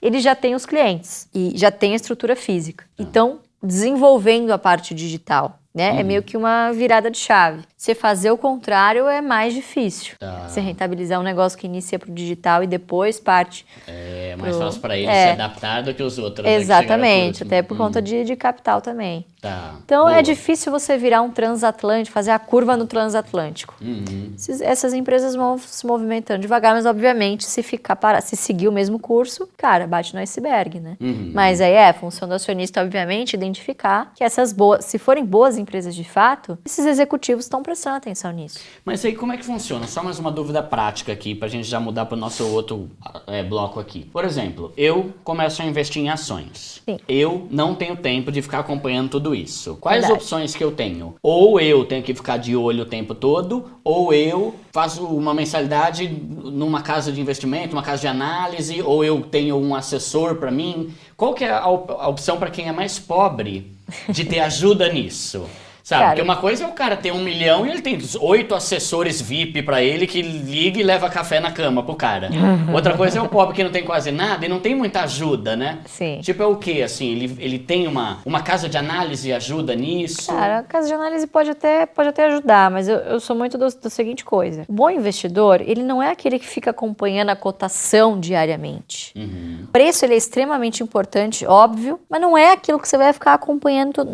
[SPEAKER 2] eles já têm os clientes e já têm a estrutura física. Então, desenvolvendo a parte digital, né? É meio que uma virada de chave. Você fazer o contrário é mais difícil. Você rentabilizar um negócio que inicia pro digital e depois parte...
[SPEAKER 1] É mais fácil para eles se adaptar do que os outros.
[SPEAKER 2] Exatamente, até por conta de capital também. Então é difícil você virar um transatlântico, fazer a curva no transatlântico. Essas empresas vão se movimentando devagar, mas obviamente se seguir o mesmo curso, cara, bate no iceberg, né? Mas aí é função do acionista, obviamente, identificar que se forem boas empresas de fato, esses executivos estão prestando atenção nisso.
[SPEAKER 1] Mas aí como é que funciona? Só mais uma dúvida prática aqui, pra gente já mudar pro nosso outro bloco aqui. Por exemplo, eu começo a investir em ações.
[SPEAKER 2] Sim.
[SPEAKER 1] Eu não tenho tempo de ficar acompanhando tudo isso. Quais opções que eu tenho? Ou eu tenho que ficar de olho o tempo todo, ou eu faço uma mensalidade numa casa de investimento, uma casa de análise, ou eu tenho um assessor para mim. Qual que é a opção para quem é mais pobre de ter ajuda nisso? Sabe, porque uma coisa é o cara ter 1 milhão e ele tem 8 assessores VIP pra ele que liga e leva café na cama pro cara. Outra coisa é o pobre que não tem quase nada e não tem muita ajuda, né?
[SPEAKER 2] Sim.
[SPEAKER 1] Tipo, é o quê, assim? Ele tem uma casa de análise ajuda nisso?
[SPEAKER 2] Cara, a casa de análise pode até ajudar, mas eu sou muito da seguinte coisa. O bom investidor, ele não é aquele que fica acompanhando a cotação diariamente. O preço, ele é extremamente importante, óbvio, mas não é aquilo que você vai ficar acompanhando.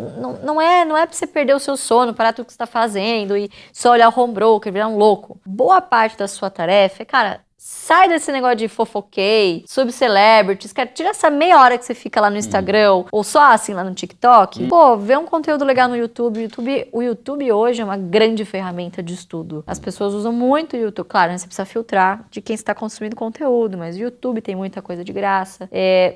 [SPEAKER 2] Não é pra você perder o seu sono, parar tudo que você está fazendo e só olhar o home broker, virar um louco. Boa parte da sua tarefa é, cara, sai desse negócio de fofoquei, subcelebrities, cara, tira essa meia hora que você fica lá no Instagram ou só assim lá no TikTok. Pô, vê um conteúdo legal no YouTube. O YouTube hoje é uma grande ferramenta de estudo. As pessoas usam muito o YouTube. Claro, né, você precisa filtrar de quem está consumindo conteúdo, mas o YouTube tem muita coisa de graça.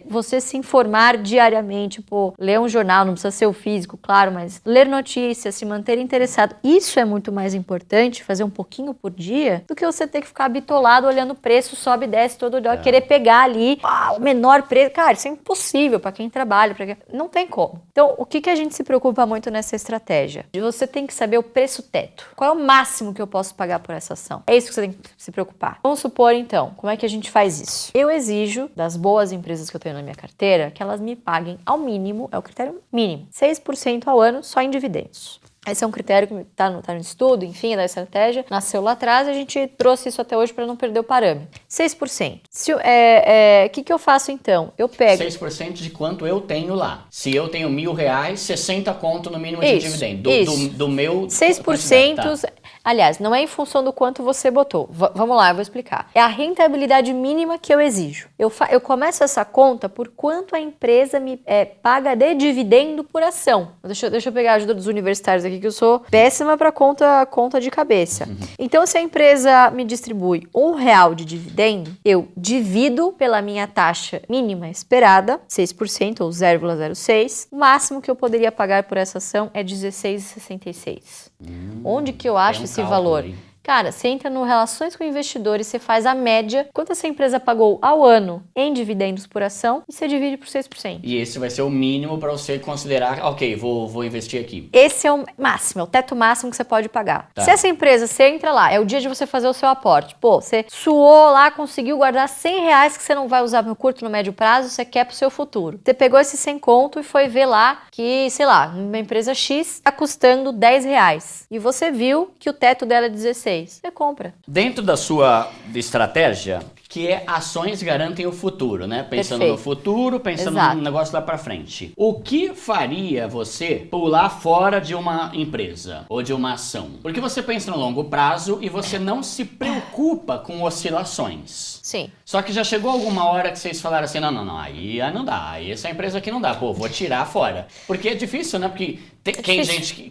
[SPEAKER 2] Você se informar diariamente, pô, ler um jornal, não precisa ser o físico, claro, mas ler notícias, se manter interessado. Isso é muito mais importante, fazer um pouquinho por dia, do que você ter que ficar bitolado olhando o preço, sobe e desce todo dia, querer pegar ali o menor preço. Cara, isso é impossível para quem trabalha, não tem como. Então, o que a gente se preocupa muito nessa estratégia? Você tem que saber o preço teto. Qual é o máximo que eu posso pagar por essa ação? É isso que você tem que se preocupar. Vamos supor, então, como é que a gente faz isso? Eu exijo das boas empresas que eu tenho na minha carteira que elas me paguem ao mínimo, é o critério mínimo, 6% ao ano só em dividendos. Esse é um critério que tá no estudo, enfim, da estratégia. Nasceu lá atrás e a gente trouxe isso até hoje para não perder o parâmetro. 6%. O que eu faço então? Eu pego...
[SPEAKER 1] 6% de quanto eu tenho lá. Se eu tenho R$1.000, 60 conto no mínimo de dividendo. Do meu...
[SPEAKER 2] 6%... Tá. Aliás, não é em função do quanto você botou. Vamos lá, eu vou explicar. É a rentabilidade mínima que eu exijo. Eu começo essa conta por quanto a empresa me paga de dividendo por ação. Deixa eu pegar a ajuda dos universitários aqui, que eu sou péssima para conta de cabeça. Então, se a empresa me distribui R$1 de dividendo, eu divido pela minha taxa mínima esperada, 6% ou 0,06. O máximo que eu poderia pagar por essa ação é R$16,66. Onde que eu acho esse valor? Aí. Cara, você entra no Relações com Investidores, você faz a média, quanto essa empresa pagou ao ano em dividendos por ação e você divide por 6%.
[SPEAKER 1] E esse vai ser o mínimo para você considerar, ok, vou investir aqui.
[SPEAKER 2] Esse é o máximo, é o teto máximo que você pode pagar. Tá. Se essa empresa, você entra lá, é o dia de você fazer o seu aporte. Pô, você suou lá, conseguiu guardar R$100 que você não vai usar no curto, no médio prazo, você quer pro seu futuro. Você pegou esse 100 conto e foi ver lá que, sei lá, uma empresa X tá custando R$10. E você viu que o teto dela é 16. Você compra.
[SPEAKER 1] Dentro da sua estratégia, que é ações garantem o futuro, né? Pensando no futuro, pensando no negócio lá pra frente. O que faria você pular fora de uma empresa ou de uma ação? Porque você pensa no longo prazo e você não se preocupa com oscilações.
[SPEAKER 2] Sim.
[SPEAKER 1] Só que já chegou alguma hora que vocês falaram assim, não, aí não dá, aí essa empresa aqui não dá, pô, vou tirar fora. Porque é difícil, né? Porque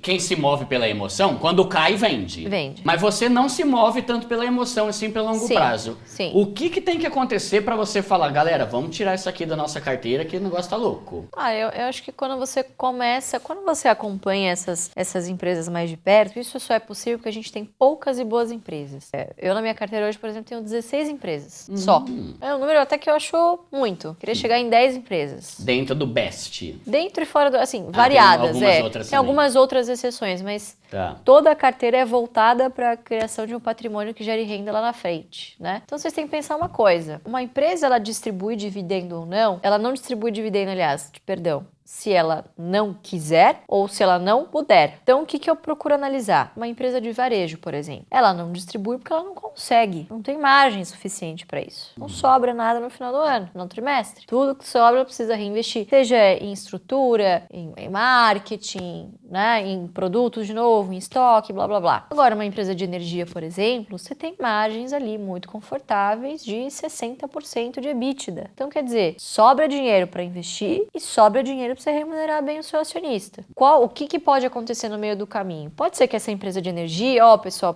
[SPEAKER 1] quem se move pela emoção, quando cai, vende.
[SPEAKER 2] Vende.
[SPEAKER 1] Mas você não se move tanto pela emoção, assim, pelo longo prazo.
[SPEAKER 2] Sim.
[SPEAKER 1] O que que tem que acontecer para você falar, galera, vamos tirar isso aqui da nossa carteira que o negócio tá louco?
[SPEAKER 2] Eu acho que quando você acompanha essas empresas mais de perto, isso só é possível porque a gente tem poucas e boas empresas. Eu na minha carteira hoje, por exemplo, tenho 16 empresas só. É um número até que eu acho muito. Queria chegar em 10 empresas.
[SPEAKER 1] Dentro do BEST?
[SPEAKER 2] Dentro e fora do... Assim, variadas,
[SPEAKER 1] Tem
[SPEAKER 2] algumas outras exceções, mas toda a carteira é voltada para a criação de um patrimônio que gere renda lá na frente, né? Então vocês têm que pensar uma coisa. Uma empresa, ela distribui dividendo ou não? Ela não distribui dividendo, aliás, perdão. Se ela não quiser ou se ela não puder. Então, o que eu procuro analisar? Uma empresa de varejo, por exemplo. Ela não distribui porque ela não consegue. Não tem margem suficiente para isso. Não sobra nada no final do ano, no trimestre. Tudo que sobra precisa reinvestir. Seja em estrutura, em marketing, né? Em produtos de novo, em estoque, blá, blá, blá. Agora, uma empresa de energia, por exemplo, você tem margens ali muito confortáveis de 60% de EBITDA. Então, quer dizer, sobra dinheiro para investir e sobra dinheiro para você remunerar bem o seu acionista. O que pode acontecer no meio do caminho? Pode ser que essa empresa de energia, pessoal,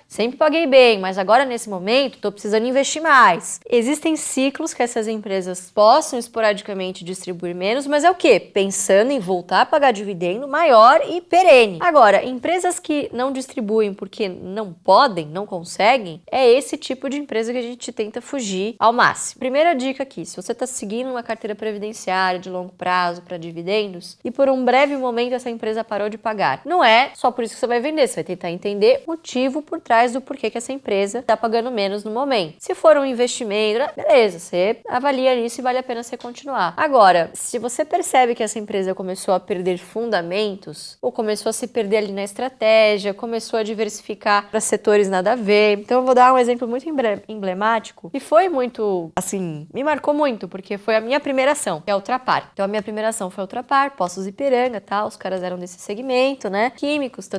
[SPEAKER 2] sempre paguei bem, mas agora nesse momento estou precisando investir mais. Existem ciclos que essas empresas possam esporadicamente distribuir menos, mas é o quê? Pensando em voltar a pagar dividendo maior e perene. Agora, empresas que não distribuem porque não podem, não conseguem, é esse tipo de empresa que a gente tenta fugir ao máximo. Primeira dica aqui, se você está seguindo uma carteira previdenciária de longo prazo para dividendos e por um breve momento essa empresa parou de pagar. Não é só por isso que você vai vender, você vai tentar entender o motivo por trás do porquê que essa empresa está pagando menos no momento. Se for um investimento, beleza, você avalia ali se vale a pena você continuar. Agora, se você percebe que essa empresa começou a perder fundamentos ou começou a se perder ali na estratégia, começou a diversificar para setores nada a ver. Então eu vou dar um exemplo muito emblemático e foi muito, assim, me marcou muito porque foi a minha primeira ação, que é a Ultrapar. Então a minha primeira ação foi a Ultrapar, Poços Ipiranga, os caras eram desse segmento, né? Químicos,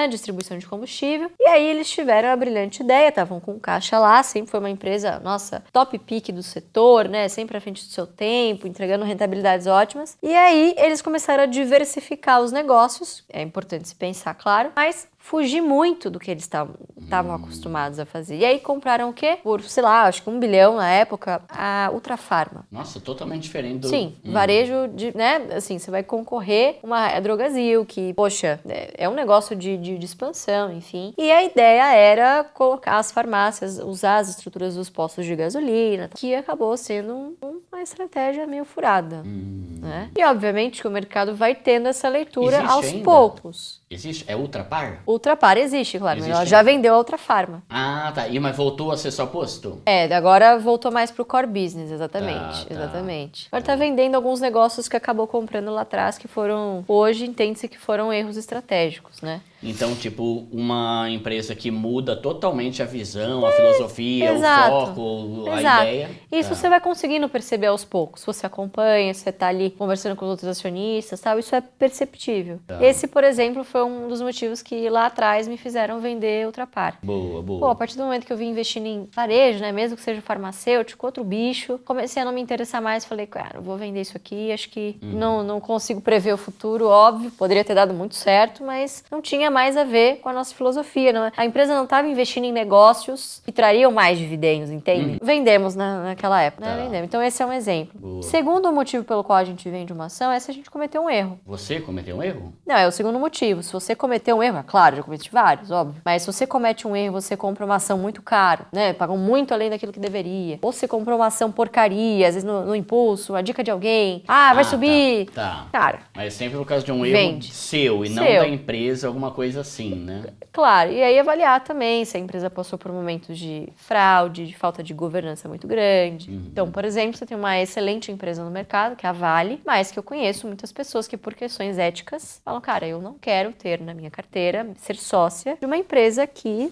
[SPEAKER 2] distribuição de combustível. E aí eles tiveram a brilhante ideia, estavam com caixa lá, sempre foi uma empresa, nossa, top pick do setor, né? Sempre à frente do seu tempo, entregando rentabilidades ótimas. E aí eles começaram a diversificar os negócios, é importante se pensar, claro, mas fugir muito do que eles estavam acostumados a fazer. E aí compraram o quê? Por, sei lá, acho que 1 bilhão na época, a Ultrafarma.
[SPEAKER 1] Nossa, totalmente diferente do...
[SPEAKER 2] Sim, varejo, né? Assim, você vai concorrer a Drogasil, que, poxa, é um negócio de expansão, enfim. E a ideia era colocar as farmácias, usar as estruturas dos postos de gasolina, que acabou sendo uma estratégia meio furada, né? E, obviamente, que o mercado vai tendo essa leitura aos poucos.
[SPEAKER 1] Existe? É Ultrapar?
[SPEAKER 2] Ultrapar existe, claro. Existe, ela já vendeu a Ultrafarma.
[SPEAKER 1] Ah, tá. Mas voltou a ser só posto?
[SPEAKER 2] Agora voltou mais pro core business, exatamente. Exatamente. Agora tá vendendo alguns negócios que acabou comprando lá atrás, que foram, hoje entende-se que foram erros estratégicos, né?
[SPEAKER 1] Então, tipo, uma empresa que muda totalmente a visão, a filosofia, o foco, a ideia.
[SPEAKER 2] Isso você vai conseguindo perceber aos poucos. Você acompanha, você tá ali conversando com os outros acionistas, tal, isso é perceptível. Esse, por exemplo, foi um dos motivos que lá atrás me fizeram vender Ultrapar.
[SPEAKER 1] Boa.
[SPEAKER 2] A partir do momento que eu vim investindo em varejo, né, mesmo que seja farmacêutico, outro bicho, comecei a não me interessar mais, falei, cara, eu vou vender isso aqui, acho que não consigo prever o futuro, óbvio, poderia ter dado muito certo, mas não tinha mais a ver com a nossa filosofia. Não é? A empresa não estava investindo em negócios que trariam mais dividendos, entende? Vendemos naquela época, né? Vendemos. Então esse é um exemplo. Segundo motivo pelo qual a gente vende uma ação é se a gente cometeu um erro.
[SPEAKER 1] Você cometeu um erro?
[SPEAKER 2] Não, é o segundo motivo. Se você cometeu um erro, é claro, já cometi vários, óbvio. Mas se você comete um erro, você compra uma ação muito caro, né? Pagam muito além daquilo que deveria. Ou você comprou uma ação porcaria, às vezes no impulso, a dica de alguém. Vai subir.
[SPEAKER 1] Tá.
[SPEAKER 2] Cara.
[SPEAKER 1] Mas sempre por causa de um erro seu e não da empresa, alguma coisa assim, né?
[SPEAKER 2] Claro. E aí avaliar também se a empresa passou por momentos de fraude, de falta de governança muito grande. Então, por exemplo, você tem uma excelente empresa no mercado, que é a Vale, mas que eu conheço muitas pessoas que por questões éticas falam, cara, eu não quero ter na minha carteira, ser sócia de uma empresa que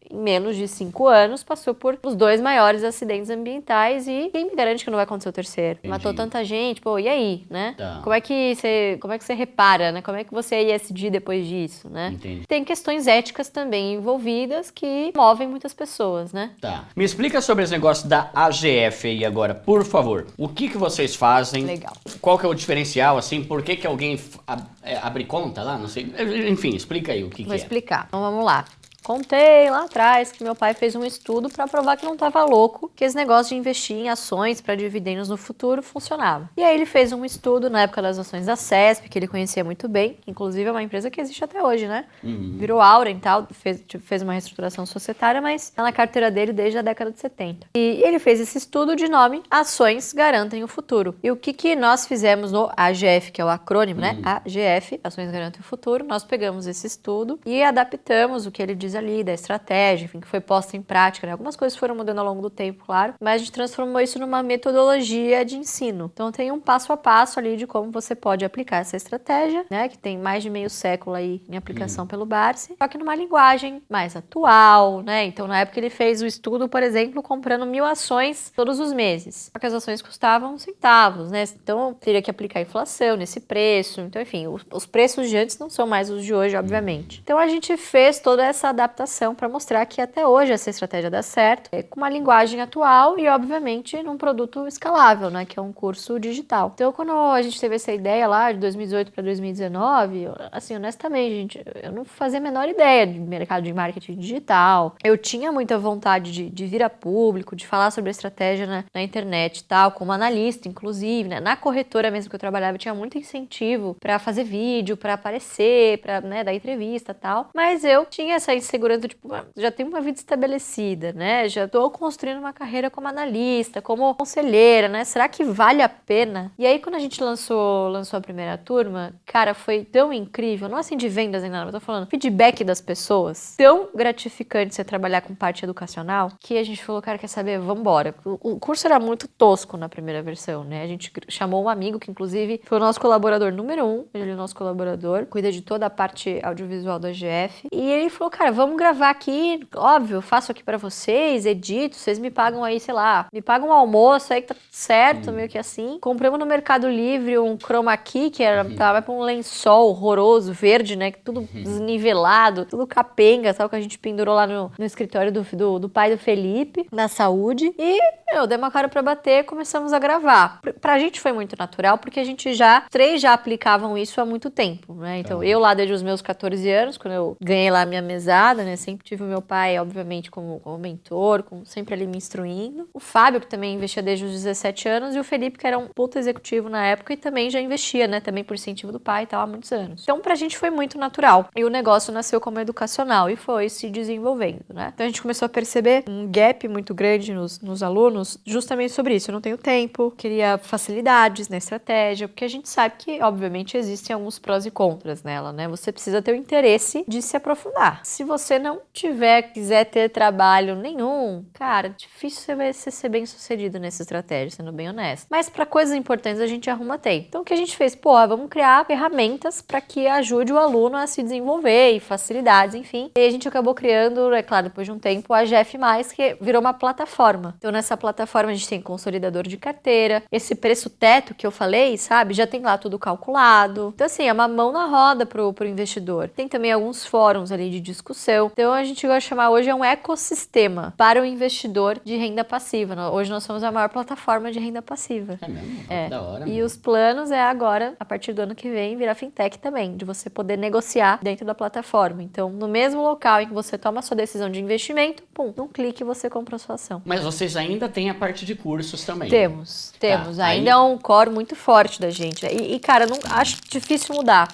[SPEAKER 2] em menos de 5 anos passou por os 2 maiores acidentes ambientais e quem me garante que não vai acontecer o terceiro? Entendi. Matou tanta gente, e aí, né? Tá. Como é que você repara, né? Como é que você é ESG depois disso, né?
[SPEAKER 1] Entendi.
[SPEAKER 2] Tem questões éticas também envolvidas que movem muitas pessoas, né?
[SPEAKER 1] Tá. Me explica sobre esse negócio da AGF aí agora, por favor. O que vocês fazem?
[SPEAKER 2] Legal.
[SPEAKER 1] Qual que é o diferencial, assim? Por que alguém abre conta lá? Não sei. Enfim, explica aí o que
[SPEAKER 2] Vou explicar. Então vamos lá. contei lá atrás que meu pai fez um estudo para provar que não estava louco, que esse negócio de investir em ações para dividendos no futuro funcionava. E aí ele fez um estudo na época das ações da CESP, que ele conhecia muito bem, que inclusive é uma empresa que existe até hoje, né? Virou Auren e tal, fez uma reestruturação societária, mas tá na carteira dele desde a década de 70. E ele fez esse estudo de nome Ações Garantem o Futuro. E o que nós fizemos no AGF, que é o acrônimo, né? AGF, Ações Garantem o Futuro. Nós pegamos esse estudo e adaptamos o que ele diz ali da estratégia, enfim, que foi posta em prática, né? Algumas coisas foram mudando ao longo do tempo, claro, mas a gente transformou isso numa metodologia de ensino. Então tem um passo a passo ali de como você pode aplicar essa estratégia, né? Que tem mais de meio século aí em aplicação pelo Barsi, só que numa linguagem mais atual, né? Então na época ele fez o estudo, por exemplo, comprando 1000 ações todos os meses. Só que as ações custavam centavos, né? Então teria que aplicar inflação nesse preço. Então, enfim, os preços de antes não são mais os de hoje, obviamente. Então a gente fez toda essa adaptação para mostrar que até hoje essa estratégia dá certo, com uma linguagem atual e, obviamente, num produto escalável, né? Que é um curso digital. Então, quando a gente teve essa ideia lá de 2018 para 2019, assim, honestamente, gente, eu não fazia a menor ideia de mercado de marketing digital. Eu tinha muita vontade de vir a público, de falar sobre a estratégia na internet e tal, como analista, inclusive, né? Na corretora mesmo que eu trabalhava, tinha muito incentivo para fazer vídeo, para aparecer, para, né, dar entrevista e tal. Mas eu tinha essa insegurança, tipo, já tenho uma vida estabelecida, né? Já tô construindo uma carreira como analista, como conselheira, né? Será que vale a pena? E aí, quando a gente lançou a primeira turma, cara, foi tão incrível, não assim de vendas nem nada, mas tô falando feedback das pessoas, tão gratificante você trabalhar com parte educacional, que a gente falou, cara, quer saber? Vambora. O curso era muito tosco na primeira versão, né? A gente chamou um amigo que, inclusive, foi o nosso colaborador número 1, ele é o nosso colaborador, cuida de toda a parte audiovisual do AGF, e ele falou, cara, vamos gravar aqui, óbvio, eu faço aqui pra vocês, edito, vocês me pagam aí, sei lá, me pagam um almoço aí que tá tudo certo, meio que assim. Compramos no Mercado Livre um chroma key, que tava pra um lençol horroroso, verde, né, tudo desnivelado, tudo capenga, sabe, que a gente pendurou lá no escritório do pai do Felipe, na saúde, e eu dei uma cara pra bater, começamos a gravar. Pra gente foi muito natural, porque a gente três já aplicavam isso há muito tempo, né, então eu lá desde os meus 14 anos, quando eu ganhei lá a minha mesada, né, sempre tive o meu pai, obviamente, como mentor, sempre ali me instruindo. O Fábio, que também investia desde os 17 anos, e o Felipe, que era um puta executivo na época e também já investia, né, também por incentivo do pai e tal, há muitos anos. Então, pra gente foi muito natural. E o negócio nasceu como educacional e foi se desenvolvendo, né? Então, a gente começou a perceber um gap muito grande nos alunos justamente sobre isso. Eu não tenho tempo, queria facilidades na estratégia, porque a gente sabe que, obviamente, existem alguns prós e contras nela, né? Você precisa ter o interesse de se aprofundar. Se você não quiser ter trabalho nenhum, cara, difícil você vai ser bem sucedido nessa estratégia, sendo bem honesto. Mas para coisas importantes a gente arruma tempo. Então o que a gente fez? Vamos criar ferramentas para que ajude o aluno a se desenvolver e facilidades, enfim. E a gente acabou criando, é claro, depois de um tempo, a AGF+, que virou uma plataforma. Então nessa plataforma a gente tem consolidador de carteira, esse preço teto que eu falei, sabe? Já tem lá tudo calculado. Então assim, é uma mão na roda pro investidor. Tem também alguns fóruns ali de discussão. Então a gente gosta de chamar hoje um ecossistema para o investidor de renda passiva. Hoje nós somos a maior plataforma de renda passiva.
[SPEAKER 1] É mesmo? Da hora.
[SPEAKER 2] E os planos agora, a partir do ano que vem, virar fintech também, de você poder negociar dentro da plataforma. Então, no mesmo local em que você toma a sua decisão de investimento, num clique você compra a sua ação.
[SPEAKER 1] Mas vocês ainda têm a parte de cursos também?
[SPEAKER 2] Temos. Ainda é um core muito forte da gente. E cara, não acho difícil mudar.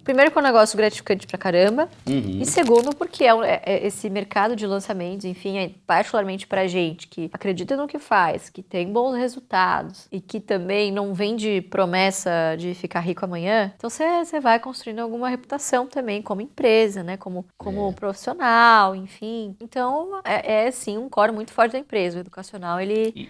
[SPEAKER 2] Primeiro que é um negócio gratificante pra caramba, e segundo porque esse mercado de lançamentos, enfim, particularmente pra gente que acredita no que faz, que tem bons resultados e que também não vende promessa de ficar rico amanhã, então você vai construindo alguma reputação também como empresa, né, como profissional, enfim. Então, sim um core muito forte da empresa, o educacional, ele